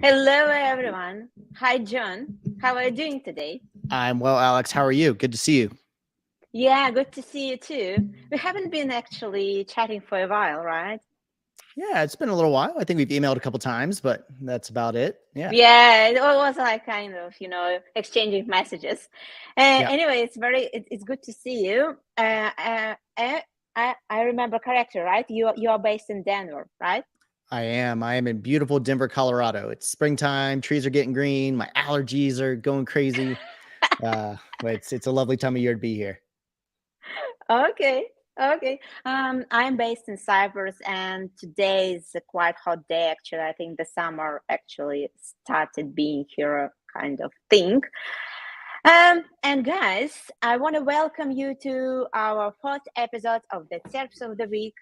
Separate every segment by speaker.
Speaker 1: Hello, everyone. Hi, John. How are you doing today?
Speaker 2: I'm well, Alex. How are you? Good to see you.
Speaker 1: Yeah, good to see you too. We haven't been actually chatting for a while, right?
Speaker 2: Yeah, it's been a little while. I think we've emailed a couple times, but that's about it. Yeah.
Speaker 1: Yeah, it was like kind of, exchanging messages.
Speaker 2: Yeah,
Speaker 1: Anyway, it's good to see you. I remember correctly, right? You are based in Denver, right?
Speaker 2: I am. I am in beautiful Denver, Colorado. It's springtime. Trees are getting green. My allergies are going crazy. But it's a lovely time of year to be here.
Speaker 1: Okay, okay. I'm based in Cyprus, and today is a quite hot day. Actually, I think the summer actually started being here, kind of thing. And guys, I want to welcome you to our fourth episode of the SERPs of the week.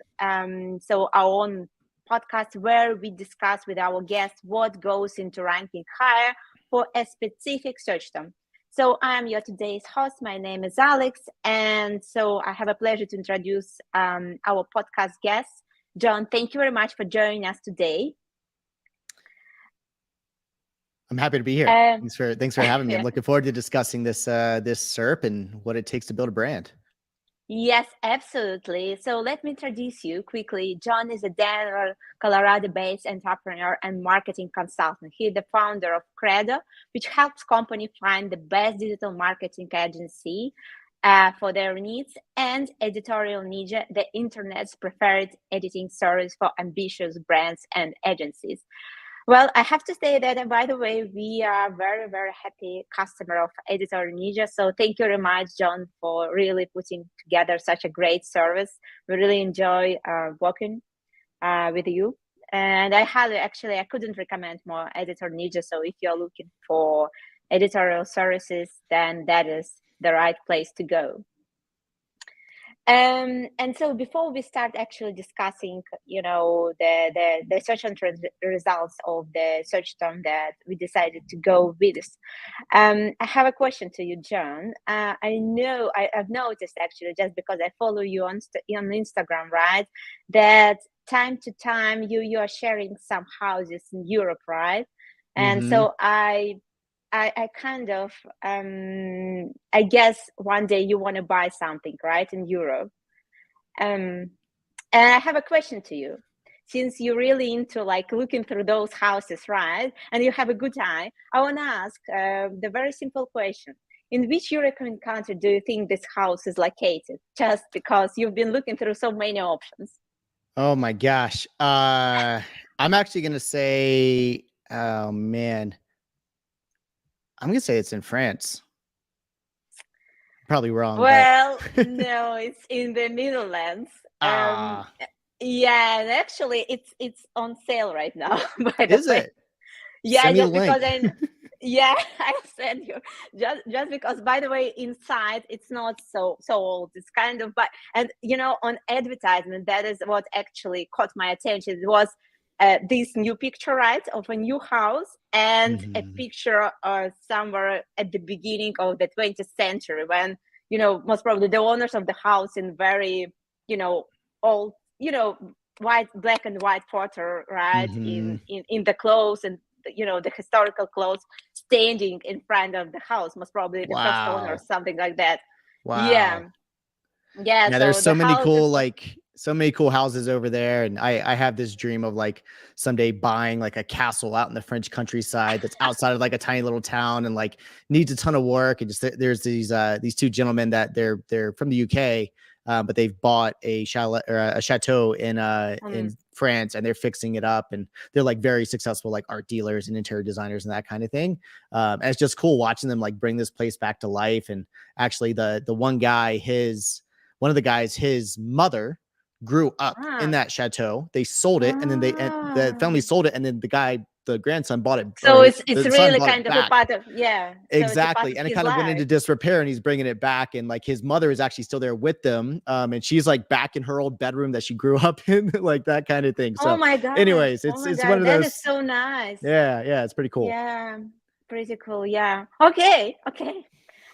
Speaker 1: So our own podcast where we discuss with our guests what goes into ranking higher for a specific search term. So I'm your today's host. My name is Alex, and so I have a pleasure to introduce our podcast guest, John. Thank you very much for joining us today.
Speaker 2: I'm happy to be here.
Speaker 1: Um,
Speaker 2: Thanks for having me. I'm
Speaker 1: yeah.
Speaker 2: looking forward to discussing this SERP and what it takes to build a brand.
Speaker 1: Yes, absolutely. So let me introduce you quickly. John is a Denver, Colorado-based entrepreneur and marketing consultant. He's the founder of Credo, which helps companies find the best digital marketing agency for their needs, and Editorial Ninja, the internet's preferred editing service for ambitious brands and agencies. Well, I have to say that, and by the way, we are very, very happy customer of Editor Ninja. So thank you very much, John, for really putting together such a great service. We really enjoy working with you. And I couldn't recommend more Editor Ninja. So if you're looking for editorial services, then that is the right place to go. And so before we start actually discussing, the search and results of the search term that we decided to go with, I have a question to you, John. I've noticed actually just because I follow you on Instagram, right, that time to time you are sharing some houses in Europe, right? And
Speaker 2: Mm-hmm.
Speaker 1: so I kind of I guess one day you want to buy something, right, in Europe. Um and I have a question to you. Since you're really into like looking through those houses, right? And you have a good eye, I want to ask the very simple question. In which European country do you think this house is located? Just because you've been looking through so many options.
Speaker 2: Oh my gosh. I'm actually gonna say, oh man, I'm gonna say it's in France. Probably wrong, but
Speaker 1: Well, no, it's in the Netherlands. Um,
Speaker 2: ah,
Speaker 1: yeah, and actually, it's on sale right now. By the
Speaker 2: is
Speaker 1: way,
Speaker 2: it?
Speaker 1: yeah,
Speaker 2: Send me the
Speaker 1: just because
Speaker 2: link.
Speaker 1: yeah, I'll send you. Just because, by the way, inside it's not so old. It's kind of, but and on advertisement, that is what actually caught my attention. It was this new picture, right, of a new house and a
Speaker 2: Mhm.
Speaker 1: picture somewhere at the beginning of the 20th century when most probably the owners of the house in very old white black and white photo, right,
Speaker 2: Mhm.
Speaker 1: in the clothes and the historical clothes standing in front of the house, most probably the first owner or
Speaker 2: Wow.
Speaker 1: something like that. Yeah,
Speaker 2: Wow.
Speaker 1: yeah,
Speaker 2: Yeah, there's
Speaker 1: so the house is
Speaker 2: so many cool houses over there. And I have this dream of like someday buying like a castle out in the French countryside that's outside of like a tiny little town and like needs a ton of work. And just there's these two gentlemen that they're from the UK, but they've bought a chalet or a chateau
Speaker 1: um,
Speaker 2: in France and they're fixing it up and they're like very successful like art dealers and interior designers and that kind of thing. And it's just cool watching them like bring this place back to life. And actually the one of the guys, his mother grew up in
Speaker 1: ah,
Speaker 2: that chateau. They sold it, and then the
Speaker 1: ah.
Speaker 2: family sold it, and then the grandson bought it,
Speaker 1: So
Speaker 2: or
Speaker 1: it's
Speaker 2: the son
Speaker 1: really
Speaker 2: bought it
Speaker 1: kind of a
Speaker 2: back.
Speaker 1: part of, yeah, so it's a part
Speaker 2: Exactly,
Speaker 1: of
Speaker 2: and it
Speaker 1: his
Speaker 2: kind of went
Speaker 1: life.
Speaker 2: into disrepair, and he's bringing it back, and like his mother is actually still there with them, and she's like back in her old bedroom that she grew up in, like that kind of thing.
Speaker 1: Oh
Speaker 2: So,
Speaker 1: my god,
Speaker 2: anyways,
Speaker 1: oh my
Speaker 2: it's one
Speaker 1: god,
Speaker 2: of
Speaker 1: that is
Speaker 2: those.
Speaker 1: so nice.
Speaker 2: Yeah, it's pretty cool.
Speaker 1: Yeah, pretty cool. Yeah. Okay. Okay.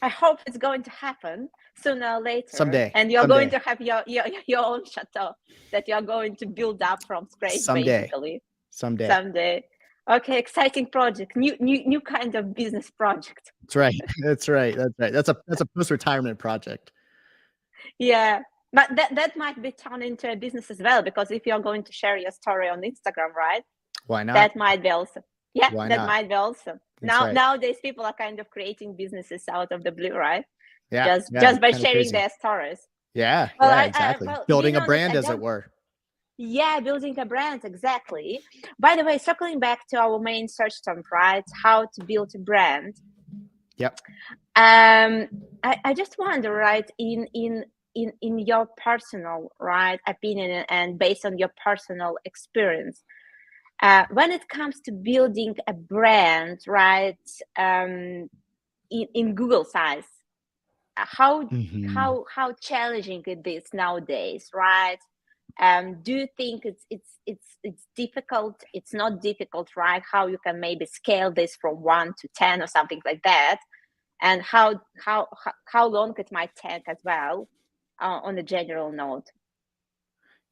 Speaker 1: I hope it's going to happen sooner or later,
Speaker 2: Someday,
Speaker 1: and you're going
Speaker 2: someday,
Speaker 1: to have your own chateau that you're going to build up from scratch,
Speaker 2: someday,
Speaker 1: basically,
Speaker 2: someday.
Speaker 1: someday. Okay, exciting project, new kind of business project.
Speaker 2: That's right. That's right. That's right. That's a post-retirement project.
Speaker 1: Yeah, but that might be turned into a business as well, because if you're going to share your story on Instagram, right?
Speaker 2: Why not?
Speaker 1: That might be also. Yeah,
Speaker 2: Why
Speaker 1: that
Speaker 2: not?
Speaker 1: might be also.
Speaker 2: That's right.
Speaker 1: Nowadays, people are kind of creating businesses out of the blue, right?
Speaker 2: Yeah.
Speaker 1: Just
Speaker 2: Yeah.
Speaker 1: just by
Speaker 2: Kind of
Speaker 1: sharing
Speaker 2: crazy.
Speaker 1: their stories.
Speaker 2: Yeah.
Speaker 1: Well,
Speaker 2: Yeah. Exactly.
Speaker 1: being
Speaker 2: Building a
Speaker 1: honest,
Speaker 2: brand,
Speaker 1: I
Speaker 2: as it
Speaker 1: don't.
Speaker 2: were.
Speaker 1: Yeah, building a brand, exactly. By the way, circling back to our main search term, right? How to build a brand.
Speaker 2: Yep.
Speaker 1: I just wonder, right? In your personal right opinion and based on your personal experience, when it comes to building a brand, right? In Google size, how
Speaker 2: Mhm.
Speaker 1: how challenging it is nowadays, right? Do you think it's difficult? It's not difficult, right? How you can maybe scale this from 1 to 10 or something like that, and how long it might take as well, on a general note.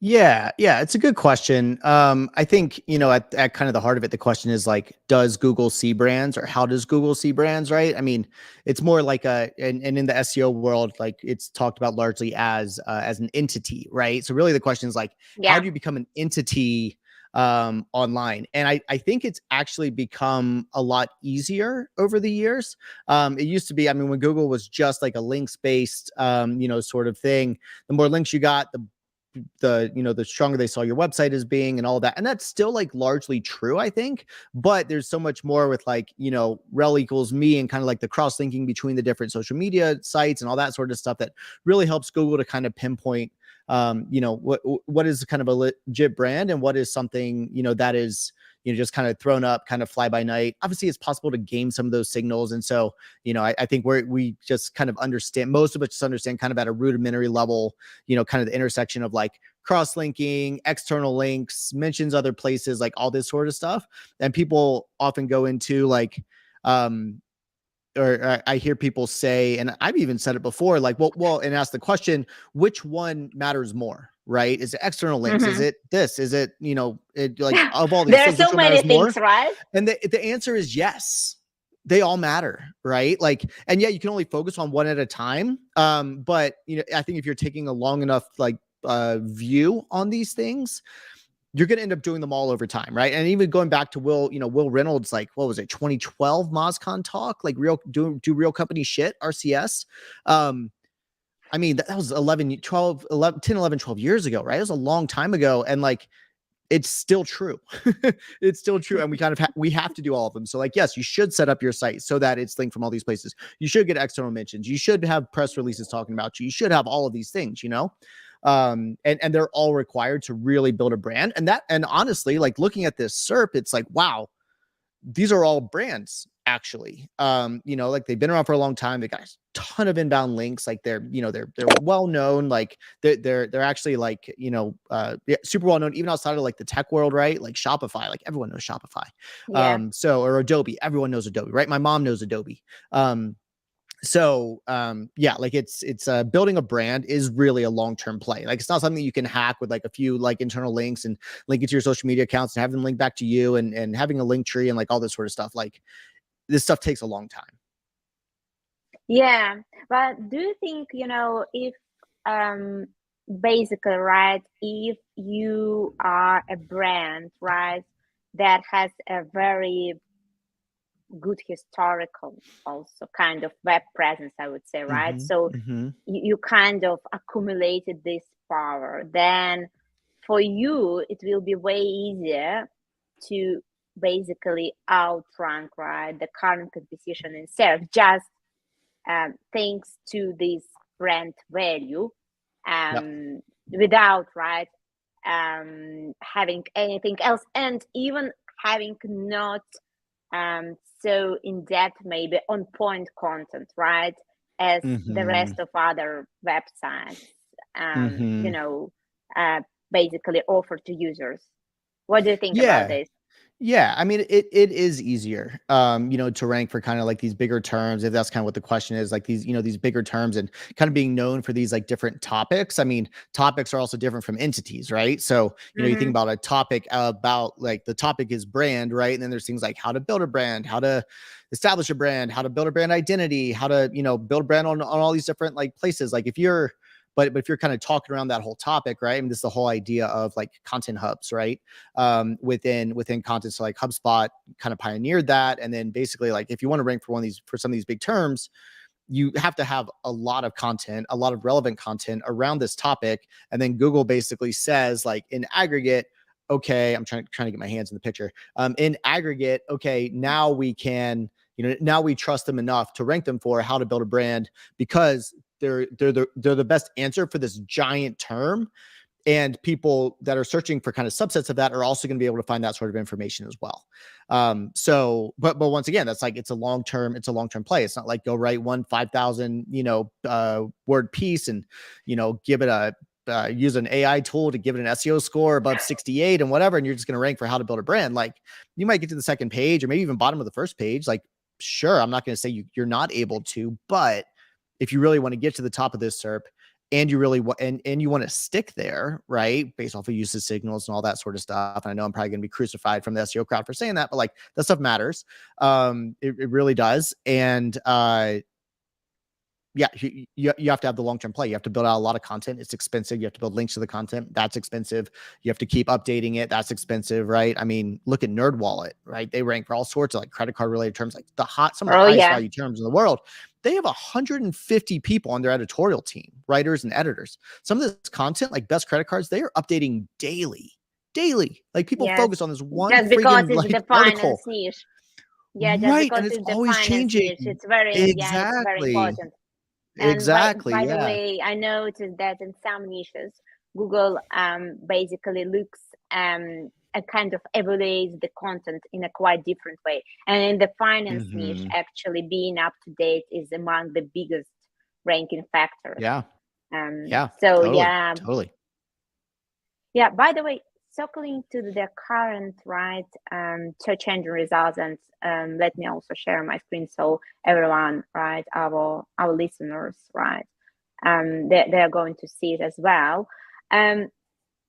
Speaker 2: Yeah, yeah, it's a good question. I think, at kind of the heart of it, the question is like, does Google see brands, or how does Google see brands, right? I mean, it's more like and in the SEO world, like it's talked about largely as an entity, right? So really the question is like, how
Speaker 1: Yeah.
Speaker 2: do you become an entity online? And I think it's actually become a lot easier over the years. It used to be, I mean, when Google was just like a links based, sort of thing, the more links you got, the stronger they saw your website as being, and all that. And that's still like largely true, I think, but there's so much more with like, rel equals me, and kind of like the cross linking between the different social media sites and all that sort of stuff that really helps Google to kind of pinpoint, what is kind of a legit brand, and what is something, that is, just kind of thrown up, kind of fly by night. Obviously it's possible to game some of those signals. And so, I think we just kind of understand, most of us just understand kind of at a rudimentary level, kind of the intersection of like cross-linking, external links, mentions other places, like all this sort of stuff. And people often go into like, or I hear people say, and I've even said it before, like, and ask the question, which one matters more, right? Is it external links? Is
Speaker 1: Mm-hmm.
Speaker 2: it this? Is it, like, of all these
Speaker 1: There are
Speaker 2: things, which
Speaker 1: so
Speaker 2: one
Speaker 1: many
Speaker 2: matters more?
Speaker 1: things, right?
Speaker 2: And the answer is yes. They all matter, right? Like, and yeah, you can only focus on one at a time. But I think if you're taking a long enough like view on these things, you're going to end up doing them all over time, right? And even going back to Will Reynolds, like, what was it, 2012 MozCon talk, like do real company shit, RCS. I mean, that was 10, 11, 12 years ago, right? It was a long time ago. And like, it's still true. It's still true. And we kind of we have to do all of them. So like, yes, you should set up your site so that it's linked from all these places. You should get external mentions. You should have press releases talking about you. You should have all of these things, and they're all required to really build a brand. And honestly, like looking at this SERP, it's like, wow, these are all brands actually. Like they've been around for a long time. They got a ton of inbound links. Like they're well known. Like they're actually like, super well known even outside of like the tech world, right? Like Shopify, like everyone knows Shopify.
Speaker 1: Yeah.
Speaker 2: Or Adobe, everyone knows Adobe, right? My mom knows Adobe. Yeah, like it's building a brand is really a long-term play. Like it's not something you can hack with like a few like internal links and link it to your social media accounts and have them link back to you, and having a link tree and like all this sort of stuff. Like this stuff takes a long time.
Speaker 1: Yeah, but do you think, if basically, right, if you are a brand, right, that has a very good historical also kind of web presence, I would say, right? So you kind of accumulated this power, then for you it will be way easier to basically outrank, right, the current competition in SERP, just thanks to this brand value,
Speaker 2: Yep.
Speaker 1: without, right, having anything else, and even having not so in depth, maybe on point content, right, as the rest of other websites, you know, basically offer to users. What do you think about
Speaker 2: Yeah.
Speaker 1: this?
Speaker 2: Yeah, I mean, it is easier, to rank for kind of like these bigger terms, if that's kind of what the question is, like these, these bigger terms and kind of being known for these like different topics. I mean, topics are also different from entities, right? So, you think about a topic about like the topic is brand, right? And then there's things like how to build a brand, how to establish a brand, how to build a brand identity, how to, build a brand on all these different like places. Like if you're, but if you're kind of talking around that whole topic, right? I mean, this is the whole idea of like content hubs, right? Within content. So like HubSpot kind of pioneered that. And then basically like, if you want to rank for for some of these big terms, you have to have a lot of content, a lot of relevant content around this topic. And then Google basically says like in aggregate, okay, I'm trying to get my hands in the picture. In aggregate, okay, now we can, now we trust them enough to rank them for how to build a brand, because they're the best answer for this giant term. And people that are searching for kind of subsets of that are also going to be able to find that sort of information as well. But once again, that's like, it's a long-term play. It's not like go write one 5,000, word piece and, give it use an AI tool to give it an SEO score above 68 and whatever. And you're just going to rank for how to build a brand. Like you might get to the second page or maybe even bottom of the first page. Like, sure, I'm not going to say you're not able to, but if you really want to get to the top of this SERP, and you really want, and you want to stick there, right? Based off of usage signals and all that sort of stuff. And I know I'm probably going to be crucified from the SEO crowd for saying that, but like that stuff matters. It really does. And yeah, you have to have the long-term play. You have to build out a lot of content. It's expensive. You have to build links to the content. That's expensive. You have to keep updating it. That's expensive, right? I mean, look at NerdWallet, right? They rank for all sorts of like credit card related terms, like some of the highest value terms in the world. They have 150 people on their editorial team, writers and editors. Some of this content, like best credit cards, they are updating daily. Like people focus on this one
Speaker 1: just because
Speaker 2: freaking
Speaker 1: it's
Speaker 2: like
Speaker 1: the
Speaker 2: article.
Speaker 1: finance niche. Yeah, just
Speaker 2: Right.
Speaker 1: because
Speaker 2: And it's
Speaker 1: it's the
Speaker 2: always
Speaker 1: finance
Speaker 2: changing.
Speaker 1: niche. It's very
Speaker 2: Exactly.
Speaker 1: important. And
Speaker 2: Exactly.
Speaker 1: by the
Speaker 2: Yeah.
Speaker 1: way, I noticed that in some niches, Google basically looks and kind of evaluates the content in a quite different way. And in the finance niche, actually being up to date is among the biggest ranking factors.
Speaker 2: Yeah. Yeah.
Speaker 1: So
Speaker 2: Totally.
Speaker 1: yeah. By the way, circling to the current search engine results, and let me also share my screen so everyone, right, our listeners, right, they're going to see it as well.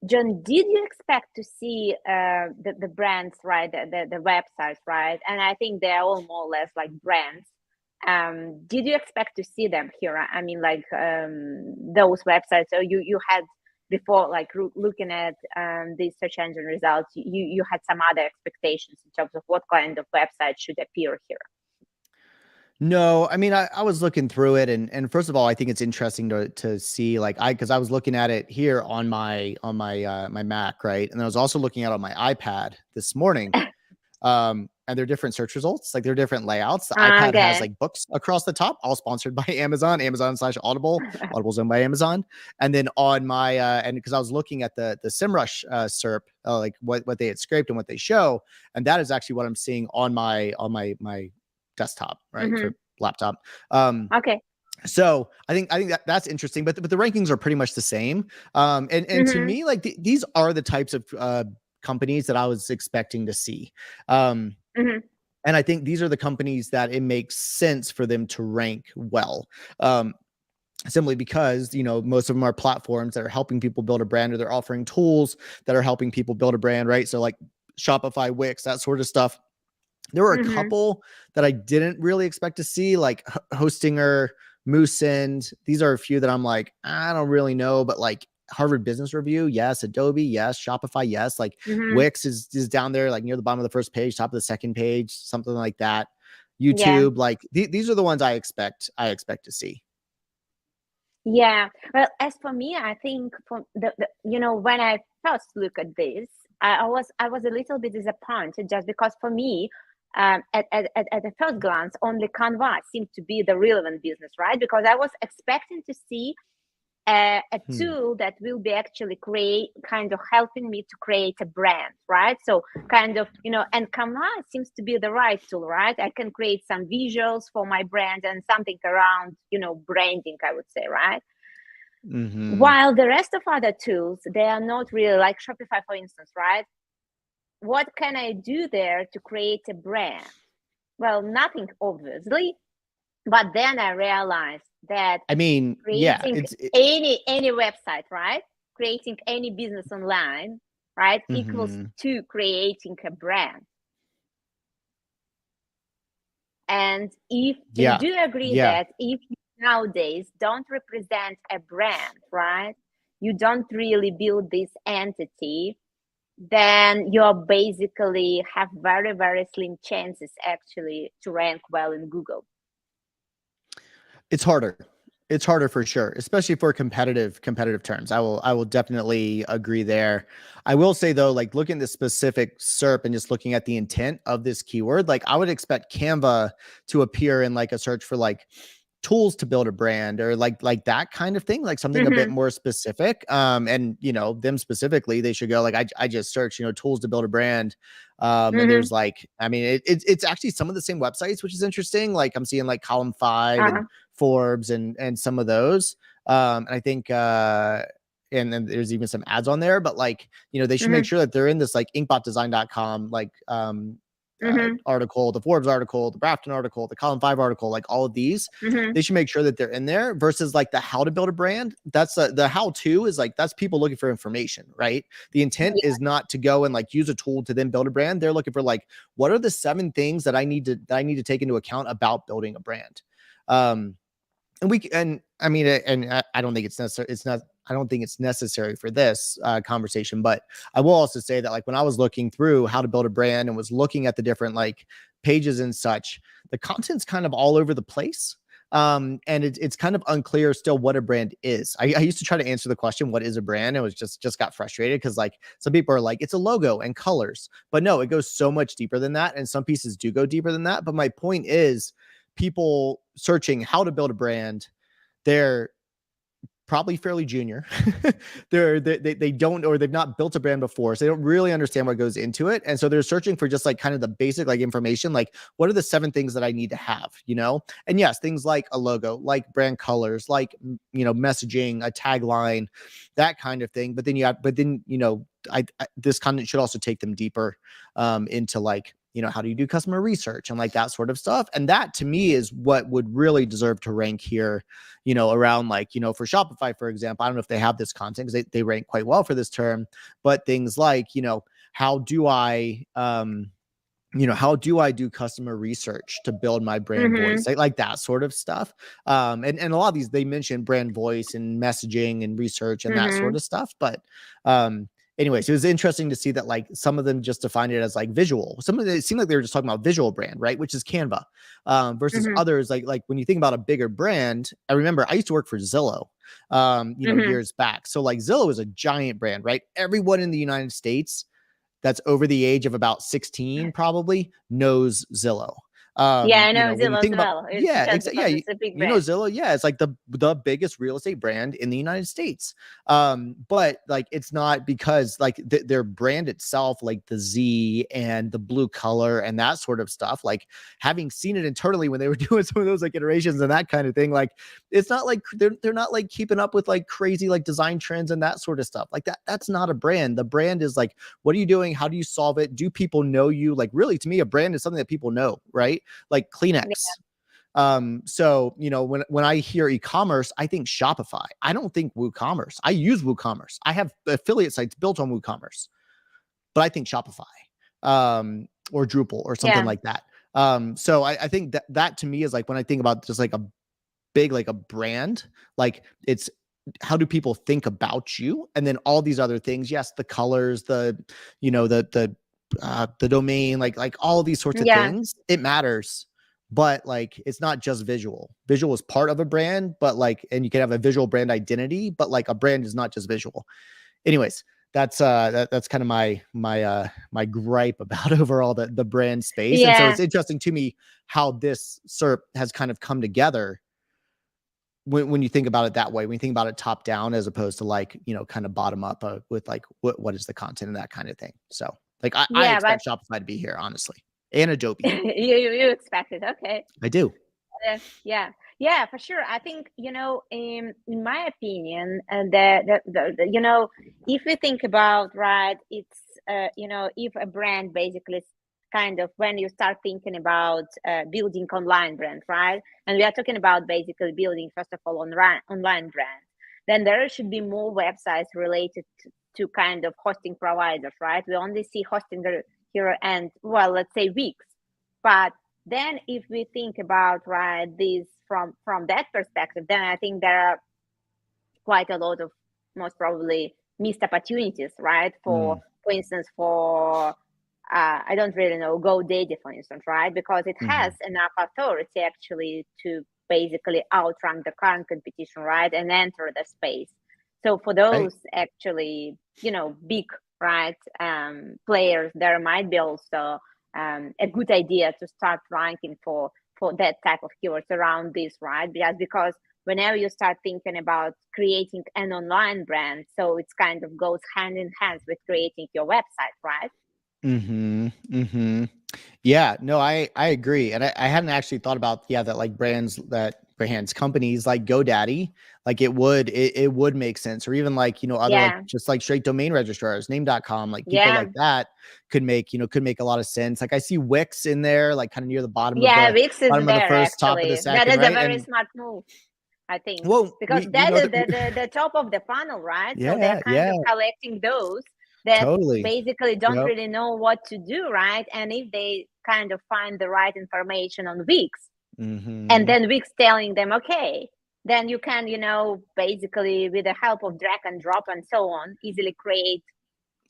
Speaker 1: John, did you expect to see the brands, right, the websites, right? And I think they're all more or less like brands. Did you expect to see them here? I mean, like those websites. So you had before, like looking at these search engine results, you had some other expectations in terms of what kind of website should appear here.
Speaker 2: No, I mean, I was looking through it, and first of all, I think it's interesting to see like because I was looking at it here on my my Mac, right, and I was also looking at it on my iPad this morning. And they're different search results, like they're different layouts. The iPad has like books across the top, all sponsored by Amazon/Audible, Audible's owned by Amazon. And then on my and because I was looking at the SEMrush SERP, like what they had scraped and what they show, and that is actually what I'm seeing on my desktop, right, for laptop. So I think that's interesting, but the rankings are pretty much the same. And to me, like these are the types of companies that I was expecting to see. And I think these are the companies that it makes sense for them to rank well. Simply because, most of them are platforms that are helping people build a brand, or they're offering tools that are helping people build a brand, right? So like Shopify, Wix, that sort of stuff. There were a couple that I didn't really expect to see, like Hostinger, Moosend. These are a few that I'm like, I don't really know, but like Harvard Business Review, yes. Adobe, yes. Shopify, yes. Like Wix is down there, like near the bottom of the first page, top of the second page, something like that. YouTube, like these are the ones I expect to see.
Speaker 1: Yeah. Well, as for me, I think from the when I first look at this, I was a little bit disappointed, just because for me, at the first glance, only Canva seemed to be the relevant business, right? Because I was expecting to see a tool that will be actually helping me to create a brand, right? So and Canva seems to be the right tool, right? I can create some visuals for my brand and something around, branding, I would say, right? While the rest of other tools, they are not really, like Shopify, for instance, right? what can I do there to create a brand? Well, nothing, obviously. But then I realized that
Speaker 2: I mean, yeah,
Speaker 1: creating any website, right? Creating any business online, right, equals to creating a brand. And if we do agree that if you nowadays don't represent a brand, right, you don't really build this entity, then you're basically have very, very slim chances actually to rank well in Google.
Speaker 2: It's harder. It's harder for sure, especially for competitive terms. I will definitely agree there. I will say though, like looking at the specific SERP and just looking at the intent of this keyword, like I would expect Canva to appear in like a search for like tools to build a brand or like that kind of thing, like something a bit more specific. And you know, them specifically, they should go like I just searched, you know, tools to build a brand. And there's like, I mean, it's actually some of the same websites, which is interesting. Like I'm seeing like Column 5 and Forbes and some of those. And I think and then there's even some ads on there, but like, you know, they should make sure that they're in this like inkbotdesign.com, like article, the Forbes article, the Brafton article, the Column 5 article, like all of these, they should make sure that they're in there versus like the how to build a brand. That's the how to is like, that's people looking for information, right? The intent is not to go and like use a tool to then build a brand. They're looking for like, what are the 7 things that I need to take into account about building a brand? And I mean, and I don't think it's necessary. I don't think it's necessary for this conversation, but I will also say that like when I was looking through how to build a brand and was looking at the different like pages and such, the content's kind of all over the place. And it's kind of unclear still what a brand is. I used to try to answer the question, what is a brand? And it was just got frustrated because like some people are like, it's a logo and colors, but no, it goes so much deeper than that. And some pieces do go deeper than that. But my point is, people searching how to build a brand, they're probably fairly junior. They don't, or they've not built a brand before, so they don't really understand what goes into it, and so they're searching for just like kind of the basic like information, like what are the 7 things that I need to have, you know? And yes, things like a logo, like brand colors, like, you know, messaging, a tagline, that kind of thing. But then you know, this content should also take them deeper into like, you know, how do you do customer research and like that sort of stuff. And that to me is what would really deserve to rank here, you know, around like, you know, for Shopify, for example, I don't know if they have this content because they rank quite well for this term, but things like, you know, how do I, you know, how do I do customer research to build my brand voice? Like that sort of stuff. And a lot of these, they mention brand voice and messaging and research and that sort of stuff. But, anyways, it was interesting to see that like some of them just define it as like visual. Some of them, it seemed like they were just talking about visual brand, right? Which is Canva, versus others. Like when you think about a bigger brand, I remember I used to work for Zillow, you know, years back. So like Zillow is a giant brand, right? Everyone in the United States that's over the age of about 16 probably knows Zillow.
Speaker 1: I know,
Speaker 2: you know, when you think about,
Speaker 1: it's a big
Speaker 2: you know, Zillow, it's like the biggest real estate brand in the United States. But like, it's not because like their brand itself, like the Z and the blue color and that sort of stuff, like having seen it internally when they were doing some of those like iterations and that kind of thing, like it's not like they're not like keeping up with like crazy like design trends and that sort of stuff. Like that's not a brand. The brand is like, what are you doing? How do you solve it? Do people know you? Like really, to me, a brand is something that people know, right? Like Kleenex. So, you know, when I hear e-commerce, I think Shopify. I don't think WooCommerce. I use WooCommerce. I have affiliate sites built on WooCommerce, but I think Shopify, or Drupal or something like that. So I think that to me is like, when I think about just like a big, like a brand, like it's, how do people think about you? And then all these other things. Yes. The colors, the, you know, the domain, like all of these sorts of things, it matters, but like, it's not just visual. Visual is part of a brand, but like, and you can have a visual brand identity, but like a brand is not just visual. Anyways, that's kind of my gripe about overall the brand space. And so it's interesting to me how this SERP has kind of come together when you think about it that way, when you think about it top down, as opposed to like, you know, kind of bottom up with like, what is the content and that kind of thing. So like, I expect Shopify to be here, honestly, and Adobe.
Speaker 1: you expect it. Okay.
Speaker 2: I do.
Speaker 1: Yeah, for sure. I think, you know, in my opinion, the you know, if we think about, right, it's if a brand basically kind of, when you start thinking about building online brand, right? And we are talking about basically building, first of all, online brand, then there should be more websites related to kind of hosting providers, right? We only see hosting here and, well, let's say Wix. But then if we think about, right, this from that perspective, then I think there are quite a lot of most probably missed opportunities, right? For instance, for I don't really know, GoDaddy, for instance, right? Because it has enough authority actually to basically outrank the current competition, right? And enter the space. So for those actually, big, right, players, there might be also a good idea to start ranking for that type of keywords around this, right? Because whenever you start thinking about creating an online brand, so it's kind of goes hand in hand with creating your website, right?
Speaker 2: Yeah, no, I agree. And I hadn't actually thought about, that like companies like GoDaddy, like it would make sense. Or even like, other like just like straight domain registrars, name.com, like people like that could make a lot of sense. Like I see Wix in there, like kind of near the bottom of the
Speaker 1: Wix is
Speaker 2: bottom of the
Speaker 1: there
Speaker 2: first, top of the
Speaker 1: actually.
Speaker 2: second,
Speaker 1: That is
Speaker 2: right?
Speaker 1: a very smart move, I think.
Speaker 2: Well,
Speaker 1: because that is the top of the funnel, right? So they're kind of collecting those that basically don't really know what to do, right? And if they kind of find the right information on Wix, and then Wix telling them, okay, then you can, basically with the help of drag and drop and so on, easily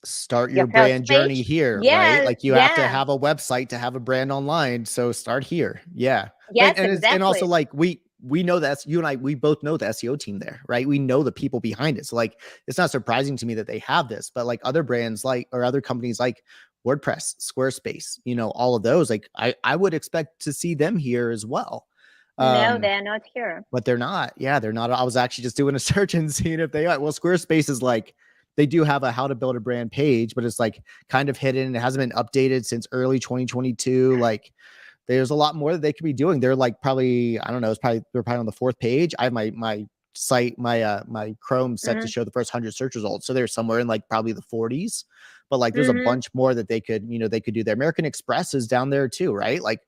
Speaker 2: start your brand journey here, right? Like you have to have a website to have a brand online. So start here. Yeah.
Speaker 1: Yes,
Speaker 2: and
Speaker 1: exactly.
Speaker 2: And also like we know that you and I, we both know the SEO team there, right? We know the people behind it. So like, it's not surprising to me that they have this, but like other brands or other companies like WordPress, Squarespace, all of those, like I would expect to see them here as well.
Speaker 1: No, they're not here.
Speaker 2: But they're not. Yeah, they're not. I was actually just doing a search and seeing if they are. Well, Squarespace is like, they do have a how to build a brand page, but it's like kind of hidden. It hasn't been updated since early 2022. Like there's a lot more that they could be doing. They're like probably, I don't know, they're probably on the 4th page. I have my site, my Chrome set to show the first 100 search results. So they're somewhere in like probably the 40s, but like there's a bunch more that they could do there. American Express is down there too, right? Like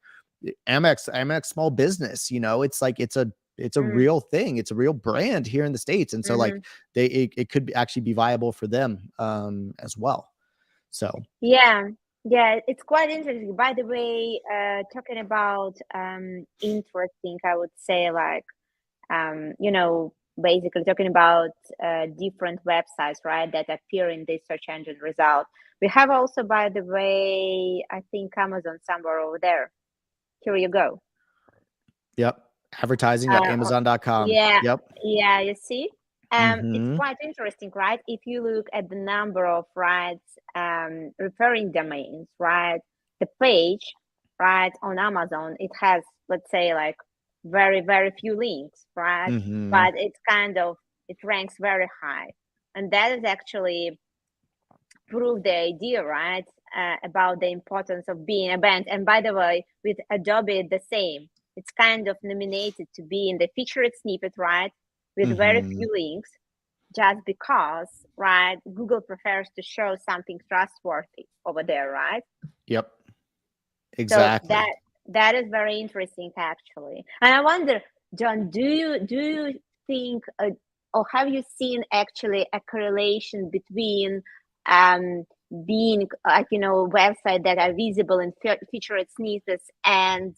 Speaker 2: Amex small business, it's like, it's a real thing. It's a real brand here in the States. And so like it could actually be viable for them as well. So
Speaker 1: yeah, it's quite interesting. By the way, talking about interesting, I would say like basically talking about different websites, right, that appear in this search engine result. We have also, by the way, I think Amazon somewhere over there. Here you go.
Speaker 2: Yep. Advertising.amazon.com.
Speaker 1: Yep. Yeah, you see? It's quite interesting, right? If you look at the number of referring domains, right? The page, right, on Amazon, it has, let's say, like very, very few links, right? But it's it ranks very high. And that is actually prove the idea, right? About the importance of being a brand. And by the way, with Adobe, the same. It's kind of nominated to be in the featured snippet, right? With very few links, just because, right, Google prefers to show something trustworthy over there, right?
Speaker 2: Yep. Exactly.
Speaker 1: So that is very interesting, actually. And I wonder, John, do you think, or have you seen actually a correlation between being like websites that are visible in featured snippets and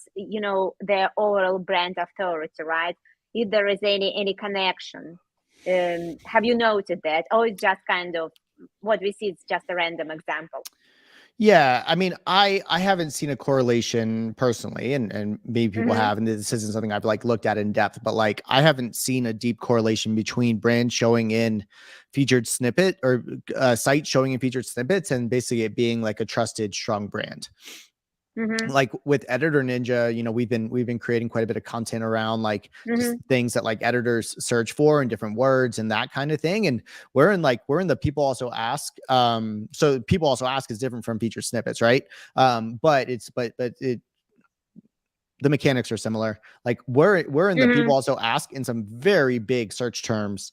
Speaker 1: their overall brand authority, right? If there is any connection, have you noted that, or it's just kind of what we see? It's just a random example.
Speaker 2: Yeah, I mean, I haven't seen a correlation personally, and maybe people have, and this isn't something I've like looked at in depth, but like I haven't seen a deep correlation between brands showing in featured snippet or sites showing in featured snippets and basically it being like a trusted, strong brand. Like with Editor Ninja, we've been creating quite a bit of content around like just things that like editors search for and different words and that kind of thing. And we're in the people also ask. So people also ask is different from featured snippets, right? But the mechanics are similar. Like we're in the people also ask in some very big search terms.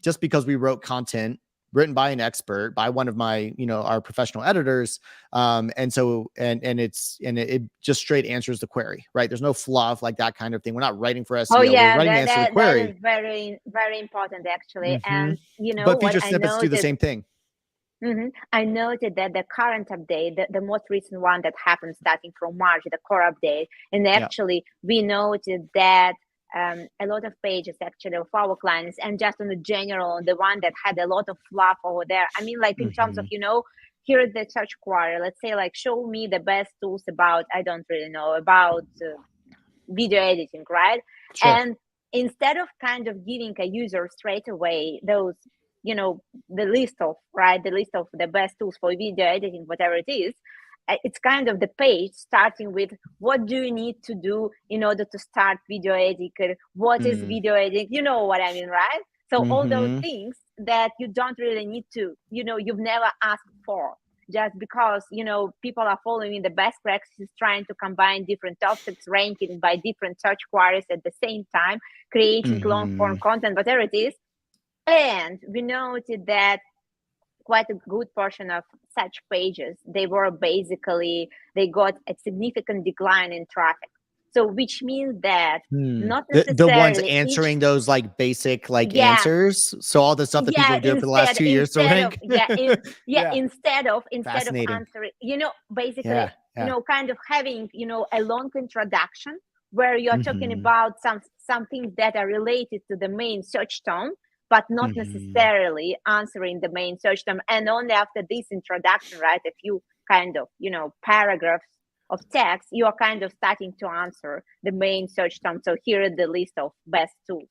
Speaker 2: Just because we wrote content written by an expert, by one of my, our professional editors. And so, and it just straight answers the query, right? There's no fluff, like that kind of thing. We're not writing for SEO.
Speaker 1: Oh yeah,
Speaker 2: We're writing the answer to the
Speaker 1: that
Speaker 2: query.
Speaker 1: is very, very important actually. And
Speaker 2: But
Speaker 1: what
Speaker 2: featured
Speaker 1: I
Speaker 2: snippets do the
Speaker 1: noticed,
Speaker 2: same thing.
Speaker 1: I noted that the current update, the most recent one that happened starting from March, the core update, and actually we noted that a lot of pages actually of our clients, and just on the general, the one that had a lot of fluff over there. I mean, like in terms of, here is the search query, let's say like, show me the best tools about, I don't really know, about video editing, right?
Speaker 2: Sure.
Speaker 1: And instead of kind of giving a user straight away those, the list of the best tools for video editing, whatever it is, it's kind of the page starting with what do you need to do in order to start video editing, what is video editing, you know what I mean, right? So all those things that you don't really need to, you've never asked for, just because, people are following the best practices, trying to combine different topics, ranking by different search queries at the same time, creating long form content, whatever it is. And we noted that quite a good portion of such pages, they got a significant decline in traffic. So which means that not necessarily
Speaker 2: the ones answering those like basic answers. So all the stuff that people do for the last 2 years to rank.
Speaker 1: Instead of answering, basically, kind of having, a long introduction where you're talking about some things that are related to the main search term, but not necessarily answering the main search term. And only after this introduction, right, a few kind of, paragraphs of text, you are kind of starting to answer the main search term. So here is the list of best tools.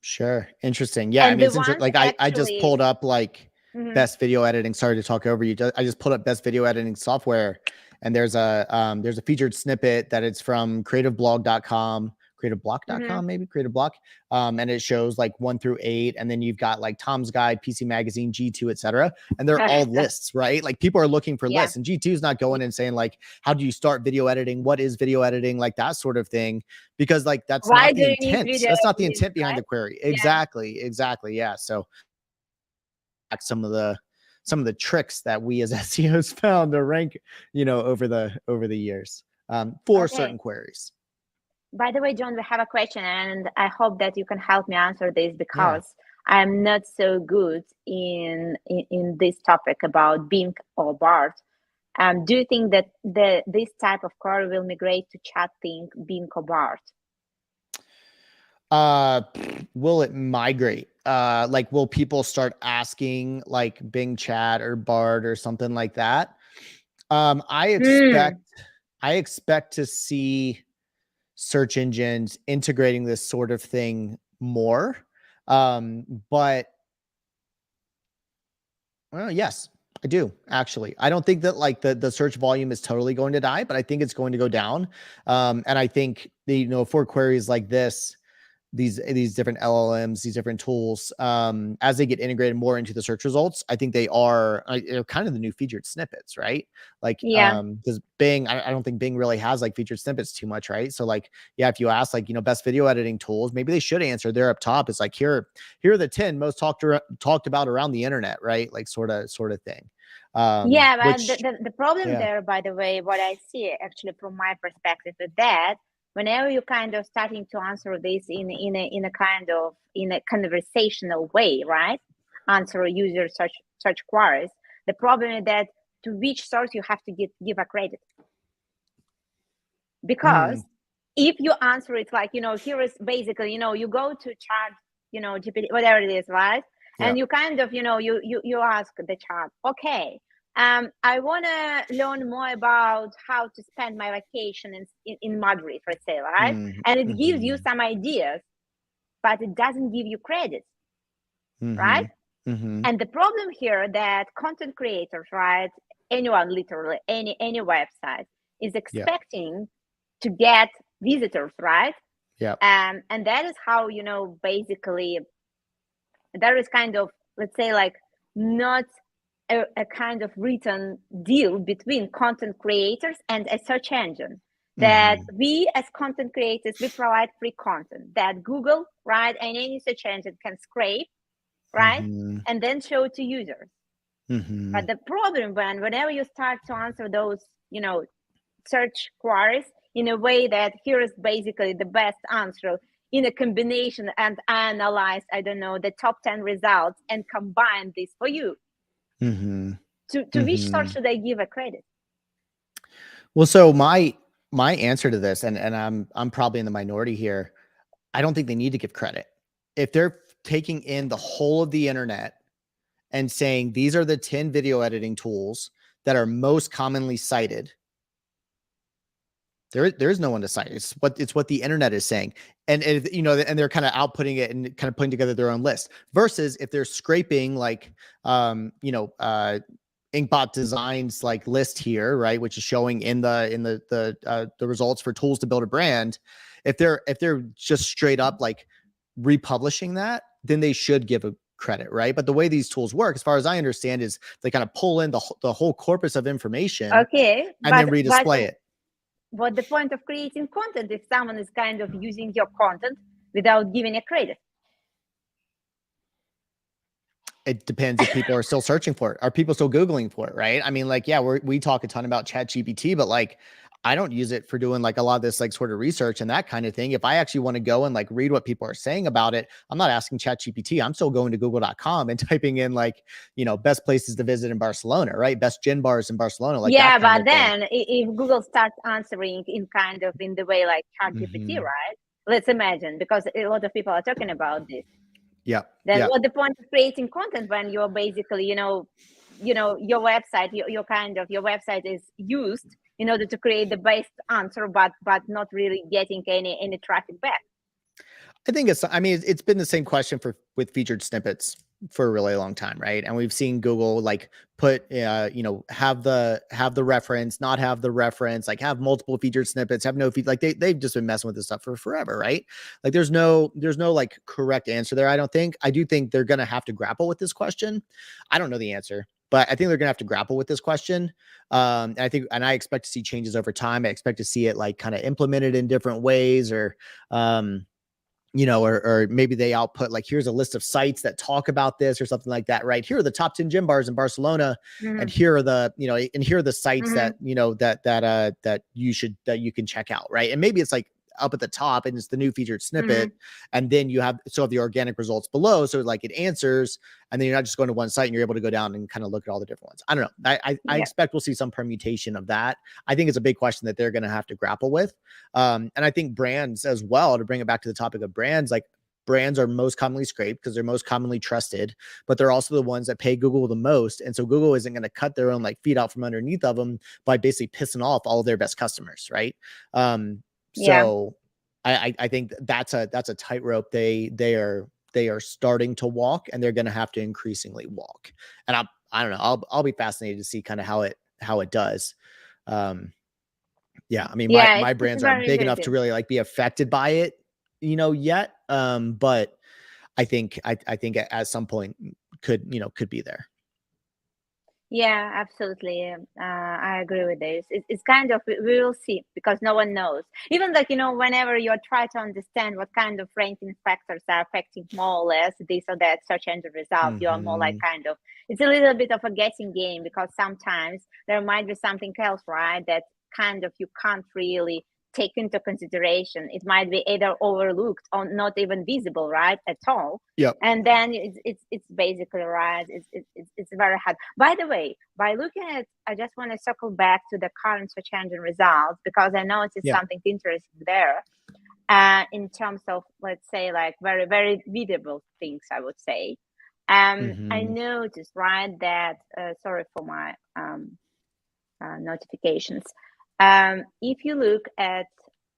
Speaker 2: Sure. Interesting. Yeah. And I mean, it's interesting. Like I just pulled up like best video editing. Sorry to talk over you. I just pulled up best video editing software, and there's a featured snippet that it's from creativeblock.com, maybe Creative Block. And it shows like 1 through 8. And then you've got like Tom's Guide, PC Magazine, G2, etc. And they're all lists, right? Like people are looking for lists, and G2 is not going and saying like, how do you start video editing? What is video editing? Like that sort of thing, because like, that's not the intent. That's not the intent behind the query. Exactly. Yeah. So some of the tricks that we as SEOs found to rank, over the years, for certain queries.
Speaker 1: By the way, John, we have a question, and I hope that you can help me answer this, because I'm not so good in this topic about Bing or BART. Do you think that this type of query will migrate to chat Bing or BART?
Speaker 2: Will it migrate? Like, will people start asking like Bing Chat or BART or something like that? I expect to see search engines integrating this sort of thing more. But well, yes, I do actually. I don't think that like the search volume is totally going to die, but I think it's going to go down. And I think for queries like this, these different LLMs, these different tools, as they get integrated more into the search results, I think they're kind of the new featured snippets, right? Like, because Bing, I don't think Bing really has like featured snippets too much, right? So like, if you ask like, best video editing tools, maybe they should answer there up top. It's like, here are the 10 most talked about around the internet, right? Like sort of thing.
Speaker 1: But the problem there, by the way, what I see actually from my perspective is that whenever you kind of starting to answer this in a conversational way, right? Answer user search queries. The problem is that to which source you have to give a credit. Because if you answer it like, here is basically, you go to chat, GPT, whatever it is, right? And you kind of, you ask the chat, okay, I want to learn more about how to spend my vacation in Madrid, let's say, right? And it gives you some ideas, but it doesn't give you credit, right? And the problem here that content creators, right, anyone, literally any website is expecting to get visitors, right? And that is how, basically there is kind of, let's say, like not a kind of written deal between content creators and a search engine, that we as content creators, we provide free content that Google, right, and any search engine can scrape right? And then show it to users. But the problem whenever you start to answer those, search queries in a way that here is basically the best answer in a combination and analyze, I don't know, the top 10 results and combine this for you. To which source should I give a credit?
Speaker 2: Well, so my answer to this, and I'm probably in the minority here, I don't think they need to give credit. If they're taking in the whole of the internet and saying these are the 10 video editing tools that are most commonly cited, there's no one to cite. It's what the internet is saying. And and they're kind of outputting it and kind of putting together their own list, versus if they're scraping like Inkbot Designs like list here, right, which is showing in the results for tools to build a brand. If they're just straight up like republishing that, then they should give a credit, right? But the way these tools work, as far as I understand, is they kind of pull in the whole corpus of information,
Speaker 1: okay,
Speaker 2: and then redisplay it.
Speaker 1: What the point of creating content if someone is kind of using your content without giving a credit?
Speaker 2: It depends if people are still searching for it. Are people still Googling for it, right? I mean, like, yeah, we talk a ton about ChatGPT, but like, I don't use it for doing like a lot of this like sort of research and that kind of thing. If I actually want to go and like read what people are saying about it, I'm not asking ChatGPT. I'm still going to google.com and typing in like, best places to visit in Barcelona, right? Best gin bars in Barcelona. Like,
Speaker 1: yeah, but then if Google starts answering in the way like ChatGPT, right? Let's imagine, because a lot of people are talking about this.
Speaker 2: Yeah.
Speaker 1: Then what the point of creating content when you're basically, your website, your website is used in order to create the best answer, but not really getting any traffic back?
Speaker 2: I think it's been the same question with featured snippets for a really long time, right? And we've seen Google like put have the reference, not have the reference, like have multiple featured snippets, have no feed, like they've just been messing with this stuff for forever, right? Like there's no like correct answer there. I do think they're gonna have to grapple with this question. I don't know the answer, but I think they're gonna have to grapple with this question. And I expect to see changes over time. I expect to see it like kind of implemented in different ways, or or maybe they output like, here's a list of sites that talk about this or something like that, right? Here are the top 10 gym bars in Barcelona. And here are the, and here are the sites that, that you can check out. Right. And maybe it's like up at the top and it's the new featured snippet. And then you have the organic results below. So like it answers, and then you're not just going to one site and you're able to go down and kind of look at all the different ones. I don't know. I expect we'll see some permutation of that. I think it's a big question that they're going to have to grapple with. And I think brands as well, to bring it back to the topic of brands, like brands are most commonly scraped because they're most commonly trusted, but they're also the ones that pay Google the most. And so Google isn't going to cut their own like feet out from underneath of them by basically pissing off all of their best customers. Right. So I think that's a tightrope they are starting to walk, and they're going to have to increasingly walk. And I don't know. I'll be fascinated to see kind of how it does. Yeah. I mean, my brands aren't big enough to really like be affected by it, yet. But I think at some point could be there.
Speaker 1: Yeah, absolutely. I agree with this. It's kind of, we will see, because no one knows. Even like, whenever you try to understand what kind of ranking factors are affecting more or less this or that search engine result, you are more like it's a little bit of a guessing game, because sometimes there might be something else, right, that kind of you can't really take into consideration. It might be either overlooked or not even visible, right, at all.
Speaker 2: Yeah.
Speaker 1: And then it's basically right. It's very hard. By the way, by looking at, I just want to circle back to the current search engine results, because I noticed something interesting there. In terms of, let's say, like very, very visible things, I would say. I noticed, right, that sorry for my notifications. If you look at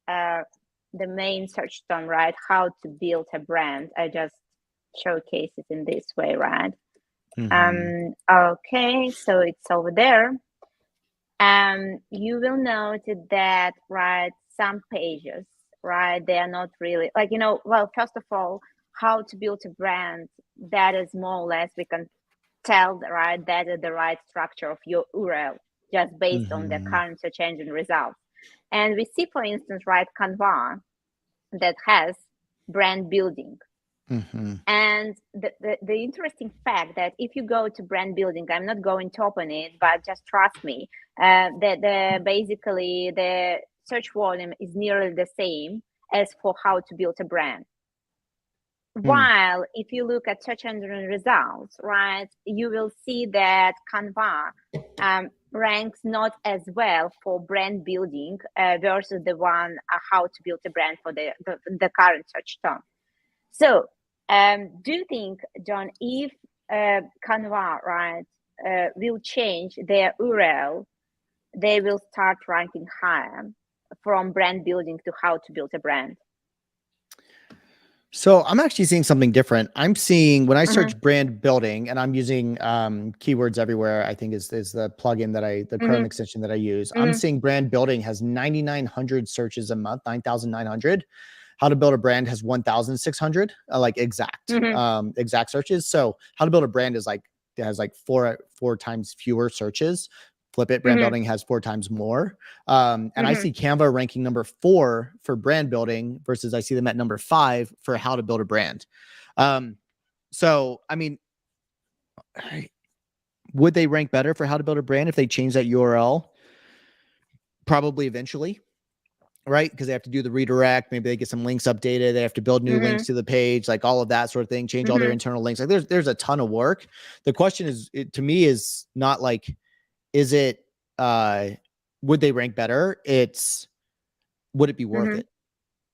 Speaker 1: the main search term, right, how to build a brand, I just showcase it in this way, right? Okay, so it's over there. You will note that, right, some pages, right, they are not really like, well, first of all, how to build a brand, that is more or less, we can tell, right, that is the right structure of your URL, just based on the current search engine results. And we see, for instance, right, Canva, that has brand building. And the interesting fact that if you go to brand building, I'm not going to open it, but just trust me, basically the search volume is nearly the same as for how to build a brand. While if you look at search engine results, right, you will see that Canva ranks not as well for brand building versus the one how to build a brand for the current search term. So do you think, John, if Canva, right, will change their URL, they will start ranking higher from brand building to how to build a brand?
Speaker 2: So I'm actually seeing something different. I'm seeing when I search brand building, and I'm using keywords everywhere, I think is the plugin that the Chrome extension that I use. I'm seeing brand building has 9,900 searches a month, 9,900. How to build a brand has 1,600, like exact searches. So how to build a brand is has four times fewer searches. Flip it, brand building has 4 times more. And I see Canva ranking number 4 for brand building versus I see them at number 5 for how to build a brand. So, I mean, would they rank better for how to build a brand if they change that URL? Probably eventually, right? Because they have to do the redirect. Maybe they get some links updated. They have to build new links to the page, like all of that sort of thing, change all their internal links. Like there's a ton of work. The question is, to me, is not like, is it, would they rank better? It's, would it be worth it?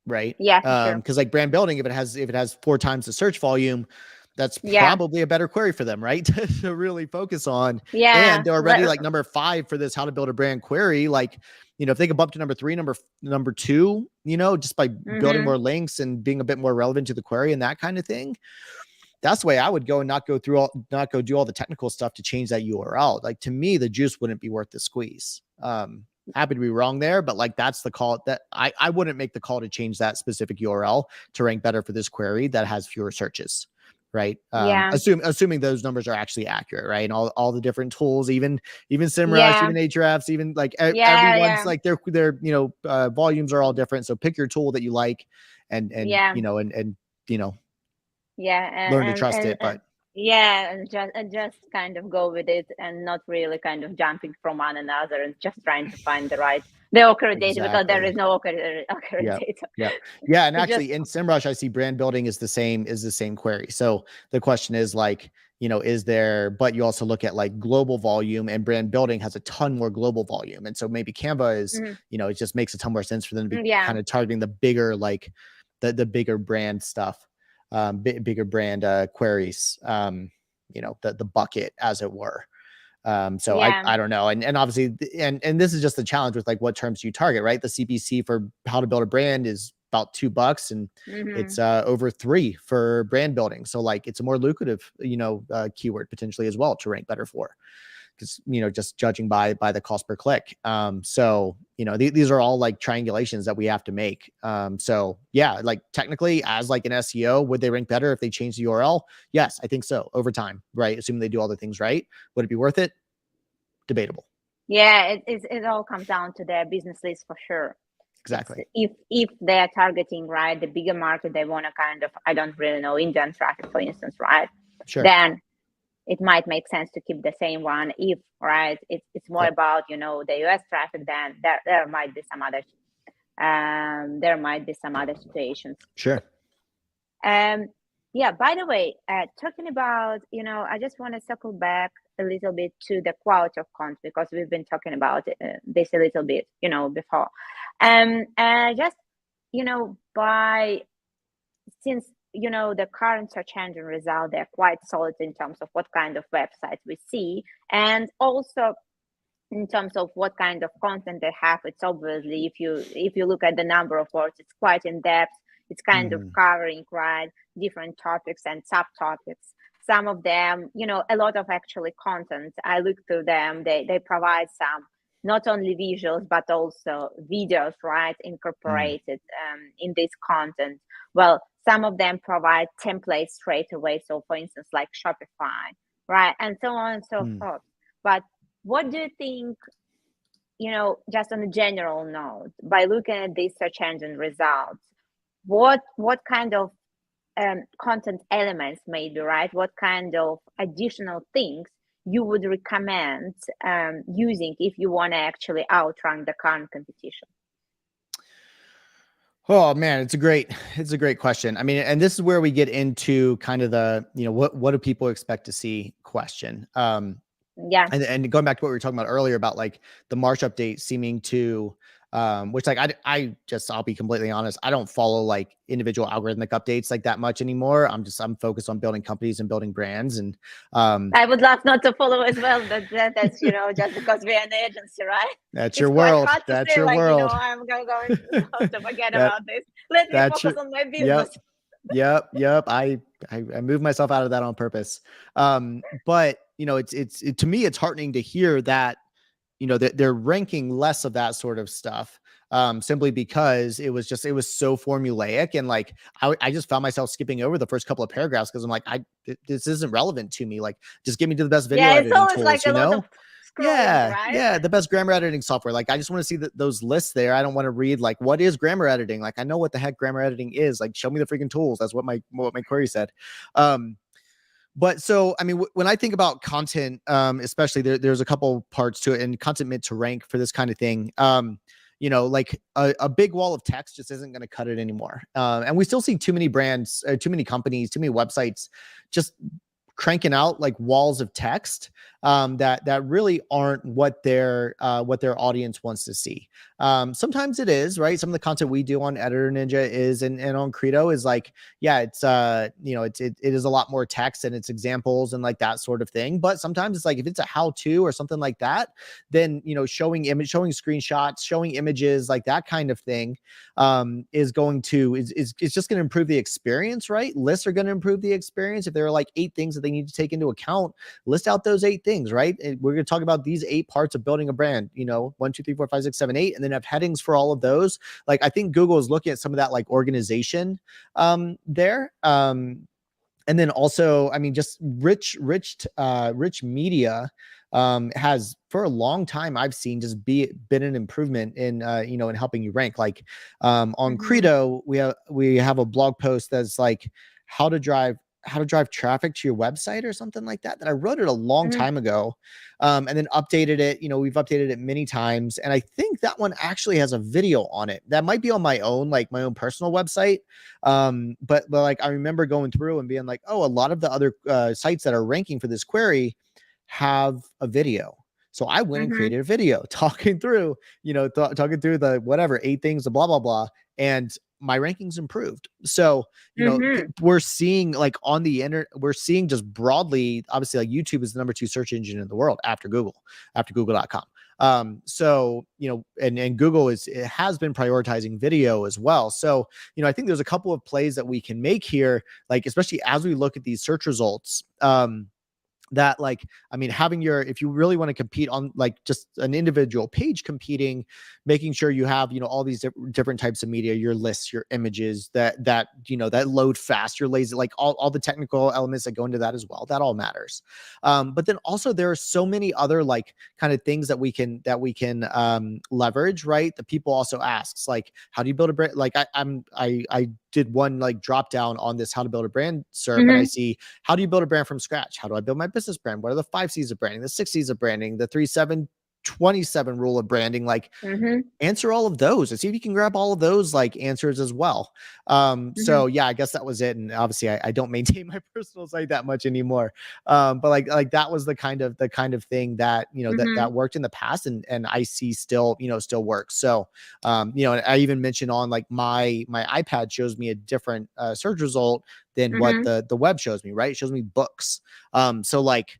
Speaker 2: Right.
Speaker 1: Yeah, for sure.
Speaker 2: Cause like brand building, if it has 4 times the search volume, that's probably a better query for them, right? to really focus on.
Speaker 1: Yeah.
Speaker 2: And they're already like number 5 for this, how to build a brand query. Like, you know, if they can bump to number 3, number 2, you know, just by building more links and being a bit more relevant to the query and that kind of thing. That's the way I would go and not go do all the technical stuff to change that URL. Like, to me, the juice wouldn't be worth the squeeze. Happy to be wrong there, but like, that's the call that I wouldn't make the call to change that specific URL to rank better for this query that has fewer searches. Right. Assuming those numbers are actually accurate. Right. And all the different tools, even SEMrush, even Ahrefs, even like everyone's like their, you know, volumes are all different. So pick your tool that you like and you know, and, you know, learn to trust it, but
Speaker 1: and just kind of go with it and not really kind of jumping from one another and just trying to find the accurate data, because there is no accurate data.
Speaker 2: And actually in SEMrush, I see brand building is the same query. So the question is like, you know, but you also look at like global volume, and brand building has a ton more global volume. And so maybe Canva is, you know, it just makes a ton more sense for them to be kind of targeting the bigger, like the bigger brand stuff. Bigger brand queries, you know, the bucket, as it were. So I don't know. And obviously, and this is just the challenge with like what terms you target, right? The CPC for how to build a brand is about $2, and it's over $3 for brand building. So like, it's a more lucrative, you know, keyword potentially as well to rank better for. Because, you know, just judging by the cost per click. So, you know, these are all like triangulations that we have to make. So yeah, like technically as like an SEO, would they rank better if they change the URL? Yes, I think so, over time, right? Assuming they do all the things right. Would it be worth it? Debatable.
Speaker 1: Yeah, it all comes down to their business list for sure.
Speaker 2: Exactly.
Speaker 1: If they're targeting, right, the bigger market, they want to kind of, I don't really know, Indian traffic, for instance, right?
Speaker 2: Sure.
Speaker 1: Then it might make sense to keep the same one. If, right, it's more about, you know, the US traffic, then there might be some other situations.
Speaker 2: Sure.
Speaker 1: Yeah, by the way, talking about, you know, I just want to circle back a little bit to the quality of content, because we've been talking about this a little bit, you know, before. Just, you know, since, you know, the current search engine result, they're quite solid in terms of what kind of websites we see, and also in terms of what kind of content they have. It's obviously, if you look at the number of words, it's quite in depth. It's kind of covering, right, different topics and subtopics. Some of them, you know, a lot of actually content. I look through them. They provide some, not only visuals, but also videos, right, incorporated in this content. Well, some of them provide templates straight away. So for instance, like Shopify, right, and so on and so forth. But what do you think, you know, just on a general note, by looking at these search engine results, what kind of content elements, maybe, right? What kind of additional things you would recommend using if you want to actually outrun the current competition?
Speaker 2: Oh man, it's a great question. I mean, and this is where we get into kind of the, what do people expect to see question.
Speaker 1: Yeah.
Speaker 2: And going back to what we were talking about earlier about like the March update seeming to, which like I'll be completely honest, I don't follow like individual algorithmic updates like that much anymore. I'm focused on building companies and building brands. And
Speaker 1: I would love not to follow as well, but that's just because we're an agency, right?
Speaker 2: That's
Speaker 1: It's
Speaker 2: your
Speaker 1: quite
Speaker 2: world.
Speaker 1: hard to
Speaker 2: That's
Speaker 1: say,
Speaker 2: your
Speaker 1: like,
Speaker 2: world.
Speaker 1: I'm going to forget
Speaker 2: That
Speaker 1: about this. Let me
Speaker 2: that's
Speaker 1: focus
Speaker 2: your
Speaker 1: on my business.
Speaker 2: Yep. I moved myself out of that on purpose. But it's to me, it's heartening to hear that, that they're ranking less of that sort of stuff. Simply because it was so formulaic, and like I just found myself skipping over the first couple of paragraphs because I'm like, this isn't relevant to me. Like, just give me to the best video
Speaker 1: It's
Speaker 2: editing
Speaker 1: always
Speaker 2: tools,
Speaker 1: like a lot of scrolling, right?
Speaker 2: Yeah, the best grammar editing software. Like, I just want to see those lists there. I don't want to read like, what is grammar editing? Like, I know what the heck grammar editing is. Like, show me the freaking tools. That's what my query said. But so, I mean, when I think about content, especially there's a couple parts to it, and content meant to rank for this kind of thing. Like a big wall of text just isn't going to cut it anymore. And we still see too many brands, too many companies, too many websites just cranking out like walls of text that really aren't what their audience wants to see. Sometimes it is, right? Some of the content we do on Editor Ninja is and on Credo is like, yeah, it's it is a lot more text and it's examples and like that sort of thing. But sometimes it's like, if it's a how-to or something like that, then showing screenshots, showing images, like that kind of thing is just going to improve the experience, right? Lists are going to improve the experience. If there are like 8 things that they need to take into account, list out those 8 things, right? And we're going to talk about these 8 parts of building a brand, 1, 2, 3, 4, 5, 6, 7, 8, and then have headings for all of those. Like, I think Google is looking at some of that like organization there. And then also, I mean, just rich media has, for a long time, I've seen just been an improvement in in helping you rank. Like on Credo, we have a blog post that's like how to drive traffic to your website or something like that I wrote it a long time ago, and then updated it. We've updated it many times, and I think that one actually has a video on it that might be on my own personal website. But like, I remember going through and being like, oh, a lot of the other sites that are ranking for this query have a video. So I went and created a video talking through, talking through the whatever 8 things, the blah, blah, blah. And my rankings improved. So, we're seeing like on the internet, we're seeing just broadly, obviously, like YouTube is the number 2 search engine in the world after Google.com. So, and Google has been prioritizing video as well. So, I think there's a couple of plays that we can make here, like, especially as we look at these search results, that like, I mean, if you really want to compete on like just an individual page competing, making sure you have, all these different types of media, your lists, your images that load fast, your lazy, like all the technical elements that go into that as well, that all matters. But then also there are so many other like kind of things that we can leverage, right? The people also asks like, how do you build a brand? Like I did one like drop down on this, how to build a brand SERP, and I see, how do you build a brand from scratch? How do I build my business brand? What are the 5 C's of branding, the 6 C's of branding, the 3-7-27 rule of branding? Like, answer all of those and see if you can grab all of those like answers as well. So yeah, I guess that was it. And obviously I don't maintain my personal site that much anymore. But like that was the kind of thing that, that worked in the past, and I see still works. So, and I even mentioned on like my iPad shows me a different search result than what the web shows me, right? It shows me books. So like,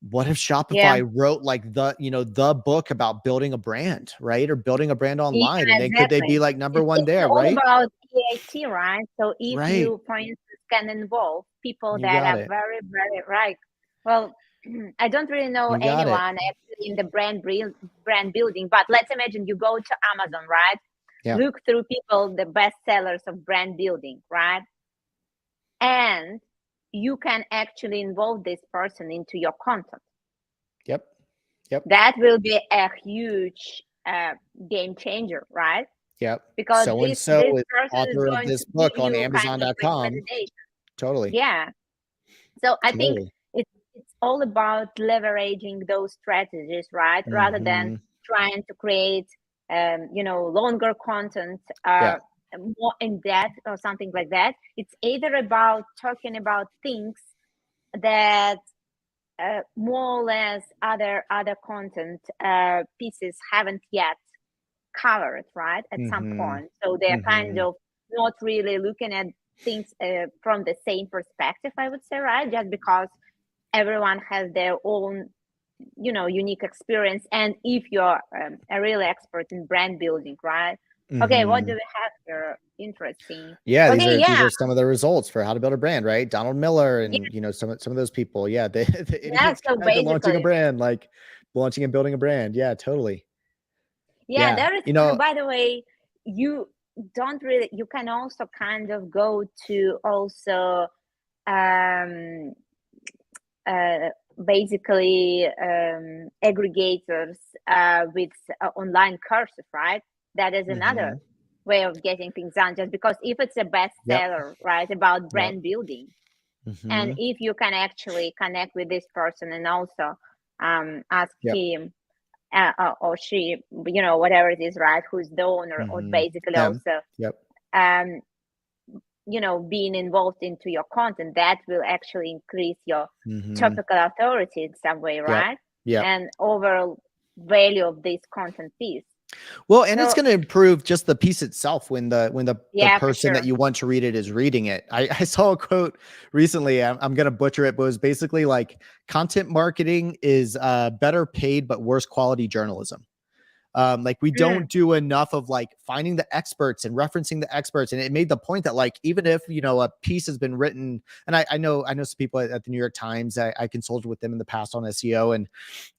Speaker 2: what if Shopify wrote like the book about building a brand, right? Or building a brand online, and then could they be like number 1 there, right?
Speaker 1: It's all about EAT, right? So if you, for instance, can involve people that are very, very right. Well, I don't really know anyone actually in the brand building, but let's imagine you go to Amazon, right?
Speaker 2: Yeah.
Speaker 1: Look through people, the best sellers of brand building, right? And you can actually involve this person into your content.
Speaker 2: Yep.
Speaker 1: That will be a huge game changer, right?
Speaker 2: Yep.
Speaker 1: because
Speaker 2: So and
Speaker 1: this
Speaker 2: so is
Speaker 1: person is
Speaker 2: author of
Speaker 1: going
Speaker 2: this
Speaker 1: to give
Speaker 2: book on
Speaker 1: you kind of
Speaker 2: Amazon.com.
Speaker 1: recommendation.
Speaker 2: Totally.
Speaker 1: Yeah. So I think
Speaker 2: Totally.
Speaker 1: it's all about leveraging those strategies, right? Rather than
Speaker 2: Mm-hmm.
Speaker 1: trying to create, longer content,
Speaker 2: Yeah.
Speaker 1: more in depth or something like that. It's either about talking about things that more or less other content pieces haven't yet covered, right? At some
Speaker 2: Mm-hmm.
Speaker 1: point, so they're kind
Speaker 2: Mm-hmm.
Speaker 1: of not really looking at things from the same perspective, I would say, right? Just because everyone has their own unique experience. And if you're a real expert in brand building, right? Okay, what do
Speaker 2: Mm-hmm.
Speaker 1: we have here? Interesting.
Speaker 2: Yeah,
Speaker 1: Okay,
Speaker 2: these
Speaker 1: yeah,
Speaker 2: are some of the results for how to build a brand, right? Donald Miller
Speaker 1: yeah,
Speaker 2: and some of those people. Yeah, the
Speaker 1: yeah.
Speaker 2: idiot's
Speaker 1: So
Speaker 2: guide to launching a
Speaker 1: basically,
Speaker 2: brand, like launching and building a brand. Yeah, totally.
Speaker 1: yeah,
Speaker 2: Yeah.
Speaker 1: there is, by the way, you you can also kind of go to also um uh basically aggregators with online courses, right? That is
Speaker 2: Mm-hmm.
Speaker 1: another way of getting things done, just because if it's a
Speaker 2: Yep.
Speaker 1: bestseller, right, about
Speaker 2: Yep.
Speaker 1: brand building, and
Speaker 2: Mm-hmm.
Speaker 1: if you can actually connect with this person and also ask
Speaker 2: Yep.
Speaker 1: him or she, whatever it is, right, who's the owner, or
Speaker 2: Mm-hmm.
Speaker 1: basically
Speaker 2: Them.
Speaker 1: also
Speaker 2: Yep.
Speaker 1: um, being involved into your content, that will actually increase your
Speaker 2: Mm-hmm.
Speaker 1: topical authority in some way,
Speaker 2: Yep.
Speaker 1: right?
Speaker 2: Yep.
Speaker 1: And overall value of this content piece.
Speaker 2: Well, and it's
Speaker 1: So
Speaker 2: going to improve just the piece itself when the
Speaker 1: yeah, for
Speaker 2: person that
Speaker 1: sure.
Speaker 2: you want to read it is reading it. I saw a quote recently. I'm going to butcher it, but it was basically like content marketing is better paid but worse quality journalism. Like we
Speaker 1: Mm,
Speaker 2: don't do enough of like finding the experts and referencing the experts. And it made the point that like even if a piece has been written, and I know some people at the New York Times, I consulted with them in the past on SEO, and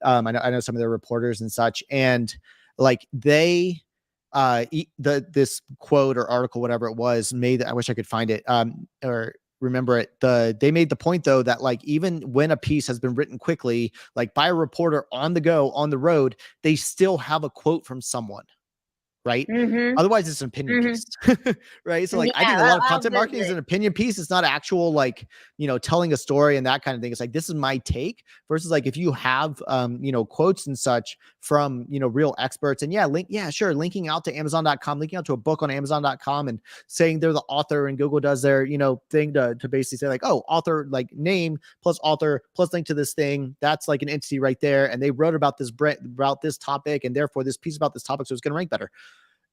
Speaker 2: I know some of their reporters and such, and like they this quote or article, whatever it was, made, I wish I could find it or remember it. They made the point though that like even when a piece has been written quickly, like by a reporter on the go, on the road, they still have a quote from someone, right?
Speaker 1: mm-hmm,
Speaker 2: Otherwise it's an opinion
Speaker 1: mm-hmm.
Speaker 2: piece. Right? So like I think
Speaker 1: Yeah,
Speaker 2: a lot of content marketing is
Speaker 1: obviously.
Speaker 2: an opinion piece. It's not actual like telling a story and that kind of thing. It's like this is my take versus like if you have quotes and such from real experts, and sure, linking out to Amazon.com, linking out to a book on Amazon.com and saying they're the author, and Google does their thing to basically say like, oh, author, like name plus author plus link to this thing, that's like an entity right there, and they wrote about this topic, and therefore this piece about this topic, so it's going to rank better.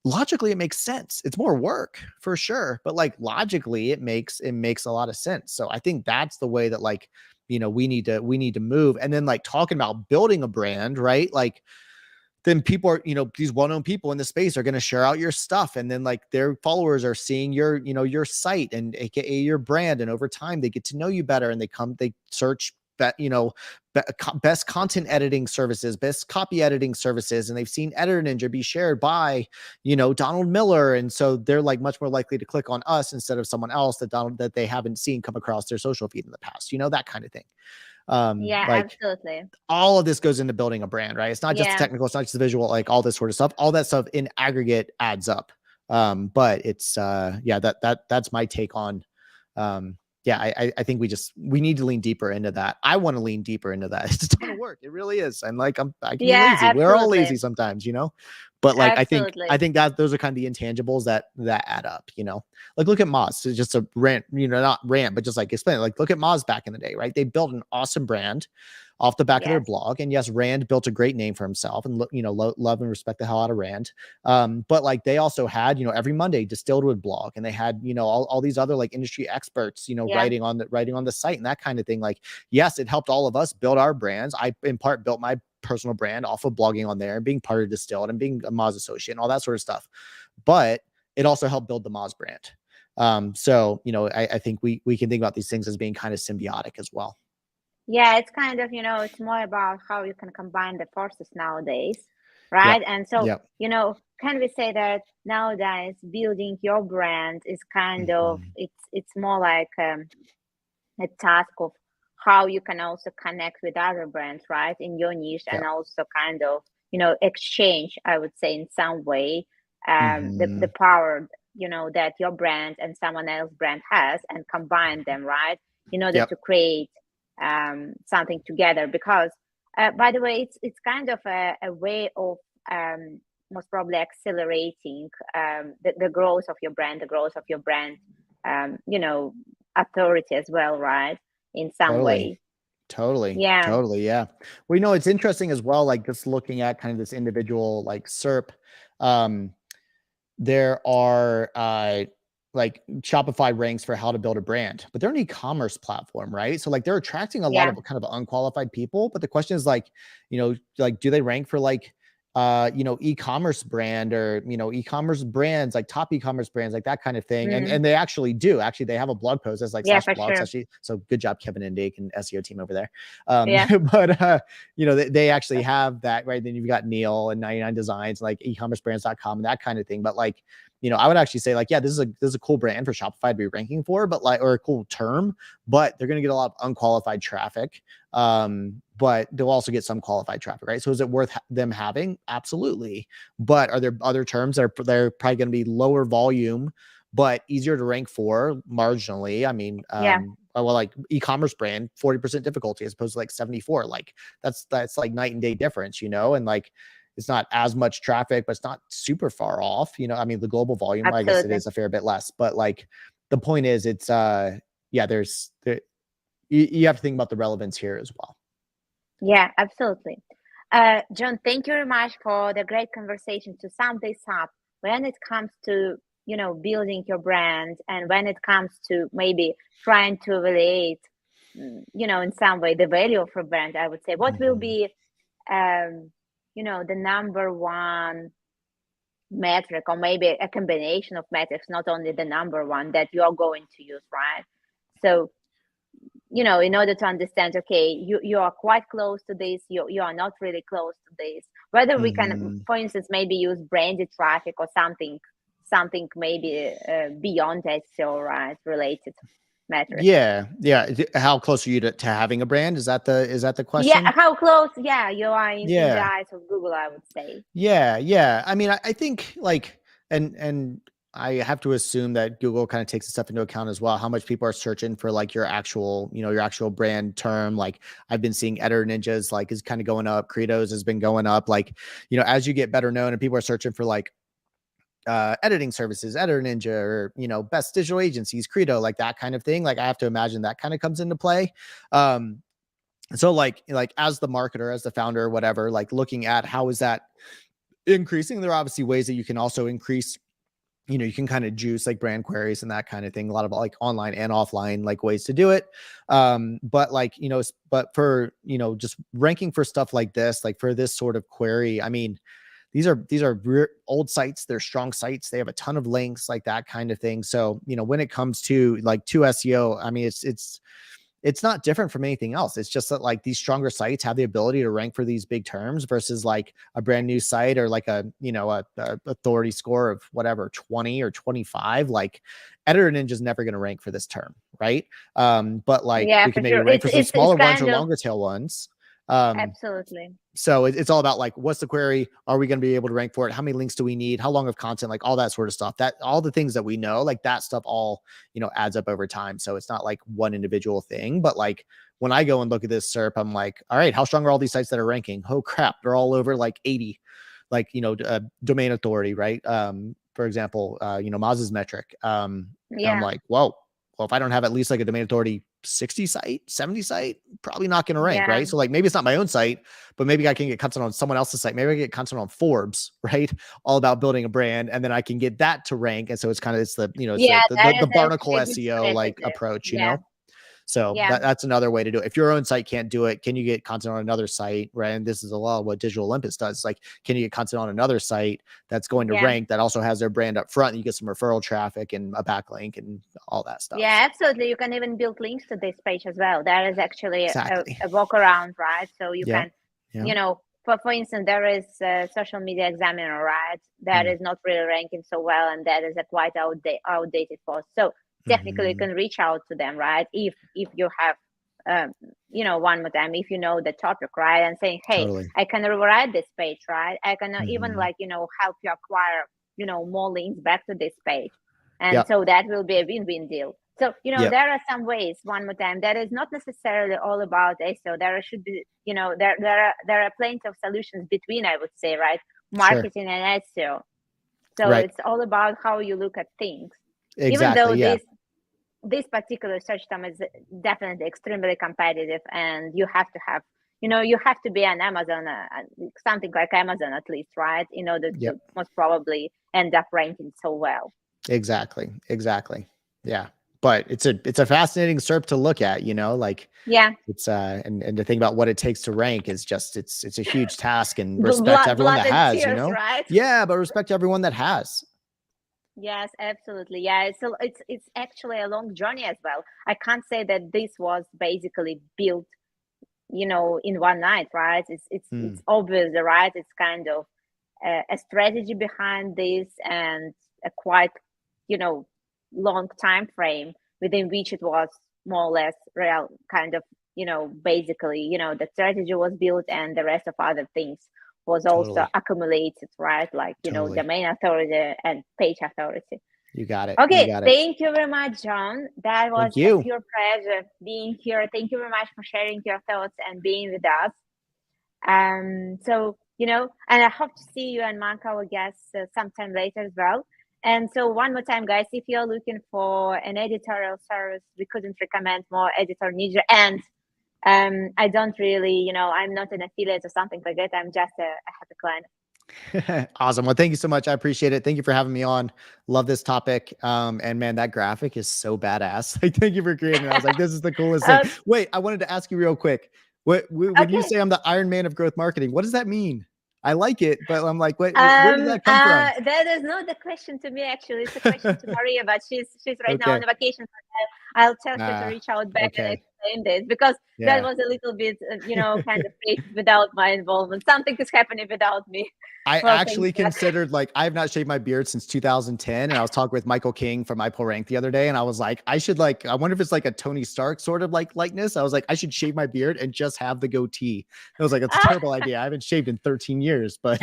Speaker 2: Logically it makes sense. It's more work for sure, but like logically it makes a lot of sense. So I think that's the way that like we need to move. And then like talking about building a brand, right? Like then people are these well-known people in the space are going to share out your stuff, and then like their followers are seeing your your site and aka your brand, and over time they get to know you better, and they search that best content editing services, best copy editing services, and they've seen Editor Ninja be shared by Donald Miller, and so they're like much more likely to click on us instead of someone else that they haven't seen come across their social feed in the past, that kind of thing.
Speaker 1: Yeah,
Speaker 2: Like
Speaker 1: absolutely.
Speaker 2: all of this goes into building a brand, right? It's not just the
Speaker 1: Yeah,
Speaker 2: technical, it's not just the visual, like all this sort of stuff. All that stuff in aggregate adds up. But it's that's my take on I think we need to lean deeper into that. I want to lean deeper into that. It's a ton of work. It really is. And like I can be
Speaker 1: yeah,
Speaker 2: lazy. We're all lazy
Speaker 1: absolutely,
Speaker 2: sometimes, but like I
Speaker 1: absolutely.
Speaker 2: think that those are kind of the intangibles that add up, like look at Moz. So just a rant, not rant, but just like explain it. Like look at Moz back in the day, right? They built an awesome brand off the back of their
Speaker 1: Yes.
Speaker 2: blog. And yes, Rand built a great name for himself, and love and respect the hell out of Rand. But like they also had, every Monday Distilled Wood blog, and they had, all these other like industry experts,
Speaker 1: Yeah.
Speaker 2: writing on the site and that kind of thing. Like, yes, it helped all of us build our brands. I in part built my personal brand off of blogging on there and being part of Distilled and being a Moz associate and all that sort of stuff. But it also helped build the Moz brand. So, I think we can think about these things as being kind of symbiotic as well.
Speaker 1: Yeah, it's kind of, it's more about how you can combine the forces nowadays,
Speaker 2: Yep.
Speaker 1: right? And so,
Speaker 2: Yep.
Speaker 1: Can we say that nowadays building your brand is kind of, it's more like a task of how you can also connect with other brands, right, in your niche, and
Speaker 2: Yep.
Speaker 1: also kind of, exchange, I would say, in some way, the power, that your brand and someone else's brand has, and combine them, right, in order to create something together. Because by the way, it's kind of a way of most probably accelerating the growth of your brand, authority as well, right, in some way.
Speaker 2: Totally.
Speaker 1: Yeah.
Speaker 2: Well, it's interesting as well, like just looking at kind of this individual like SERP. There are like Shopify ranks for how to build a brand, but they're an e-commerce platform, right? So like they're attracting a lot of kind of unqualified people. But the question is like, like do they rank for like e-commerce brand or e-commerce brands, like top e-commerce brands, like that kind of thing? And they actually do. Actually, they have a blog post that's like slash blogs actually. So good job, Kevin and Dake and SEO team over there. But they actually have that, right? Then you've got Neil and 99 Designs, like ecommercebrands.com and that kind of thing. But like, I would actually say like, yeah, this is a cool brand for Shopify to be ranking for, but like, or a cool term, but they're going to get a lot of unqualified traffic. But they'll also get some qualified traffic, right? So is it worth them having? Absolutely. But are there other terms that they're probably going to be lower volume, but easier to rank for marginally? I mean, well, like e-commerce brand, 40% difficulty as opposed to like 74. Like that's like night and day difference, and like, it's not as much traffic, but it's not super far off. I mean, the global volume, I guess it is a fair bit less, but like the point is it's, you have to think about the relevance here as well.
Speaker 1: Yeah, absolutely. John, thank you very much for the great conversation to sum this up. When it comes to, building your brand, and when it comes to maybe trying to evaluate, in some way the value of a brand, I would say, what will be, the number one metric, or maybe a combination of metrics, not only the number one that you're going to use, right? So, in order to understand, okay, you are quite close to this, you are not really close to this, whether we can, for instance, maybe use branded traffic or something maybe beyond SEO, right, related metrics.
Speaker 2: Yeah. How close are you to having a brand? Is that the question?
Speaker 1: Yeah, how close you are in the eyes of Google, I would say.
Speaker 2: Yeah. I mean, I think like, and I have to assume that Google kind of takes this stuff into account as well. How much people are searching for like your actual brand term. Like I've been seeing Editor Ninjas like is kind of going up. Credos has been going up. Like, as you get better known and people are searching for like editing services, Editor Ninja, or, best digital agencies, Credo, like that kind of thing. Like I have to imagine that kind of comes into play. So like as the marketer, as the founder, whatever, like looking at how is that increasing, there are obviously ways that you can also increase, you can kind of juice like brand queries and that kind of thing. A lot of like online and offline like ways to do it. But like, but for, just ranking for stuff like this, like for this sort of query, I mean, these are old sites. They're strong sites. They have a ton of links, like that kind of thing. So, when it comes to like to SEO, I mean, it's not different from anything else. It's just that like these stronger sites have the ability to rank for these big terms versus like a brand new site or like a authority score of whatever, 20 or 25. Like Editor Ninja is never going to rank for this term, right? But like we can maybe rank for some smaller ones or longer tail ones.
Speaker 1: Absolutely.
Speaker 2: So it's all about like, what's the query? Are we going to be able to rank for it? How many links do we need? How long of content? Like all that sort of stuff, that all the things that we know, like that stuff all, adds up over time. So it's not like one individual thing, but like when I go and look at this SERP, I'm like, all right, how strong are all these sites that are ranking? Oh crap. They're all over like 80, like, domain authority, right? For example, Maz's metric. I'm like, whoa, well, if I don't have at least like a domain authority 60 site, 70 site, probably not going to rank, right? So like maybe it's not my own site, but maybe I can get content on someone else's site. Maybe I get content on Forbes, right? All about building a brand, and then I can get that to rank. And so it's kind of the barnacle SEO like approach, So that's another way to do it. If your own site can't do it, can you get content on another site, right? And this is a lot of what Digital Olympus does. It's like, can you get content on another site that's going to rank, that also has their brand up front, and you get some referral traffic and a backlink and all that stuff.
Speaker 1: Yeah, absolutely. You can even build links to this page as well. There is actually a walk around, right? So you can, for instance, there is a Social Media Examiner, right? That is not really ranking so well, and that is a quite outdated post. So technically you can reach out to them, right? If you have one more time, if you know the topic, right, and saying, hey, I can rewrite this page, right? I can even like help you acquire more links back to this page. And so that will be a win-win deal. So, there are some ways, one more time, that is not necessarily all about SEO. There should be, there are plenty of solutions between, I would say, right? Marketing and SEO. So it's all about how you look at things.
Speaker 2: Exactly.
Speaker 1: Even though this particular search term is definitely extremely competitive, and you have to have, you have to be on Amazon, something like Amazon at least, right? In order to most probably end up ranking so well.
Speaker 2: Exactly. Yeah. But it's a fascinating SERP to look at, it's and to think about what it takes to rank is just it's a huge task, and respect everyone that has,
Speaker 1: right?
Speaker 2: Yeah, but respect everyone that has.
Speaker 1: Yes, absolutely. Yeah. So it's actually a long journey as well. I can't say that this was basically built, in one night, right? It's obvious, right? It's kind of a strategy behind this, and a quite, long time frame within which it was more or less real kind of, basically, the strategy was built, and the rest of other things was also accumulated, right? Like, domain authority and page authority.
Speaker 2: You got it.
Speaker 1: Okay. Thank you very much, John. That was a pure pleasure being here. Thank you very much for sharing your thoughts and being with us. So, and I hope to see you and Mark, our guests, sometime later as well. And so one more time, guys, if you're looking for an editorial service, we couldn't recommend more editor niche. And I don't really, I'm not an affiliate or something like that. I'm just a happy client.
Speaker 2: Awesome. Well, thank you so much. I appreciate it. Thank you for having me on. Love this topic. And man, that graphic is so badass. Like, thank you for creating it. I was like, this is the coolest thing. Wait, I wanted to ask you real quick. When you say I'm the Iron Man of growth marketing, what does that mean? I like it, but I'm like, where did that come from?
Speaker 1: That is not the question to me, actually. It's a question to Maria, but she's right now on vacation. I'll tell her to reach out back and explain this, because that was a little bit, kind of without my involvement. Something is happening without me.
Speaker 2: I actually considered, like, I have not shaved my beard since 2010. And I was talking with Michael King from iPullRank the other day. And I was like, I wonder if it's like a Tony Stark sort of like likeness. I was like, I should shave my beard and just have the goatee. I was like, it's a terrible idea. I haven't shaved in 13 years, but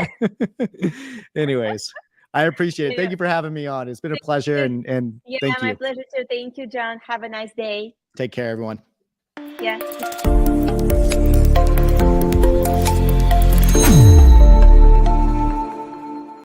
Speaker 2: anyways, I appreciate it. Thank you for having me on. It's been a pleasure. And thank you.
Speaker 1: My pleasure too. Thank you, John. Have a nice day.
Speaker 2: Take care, everyone.
Speaker 1: Yeah.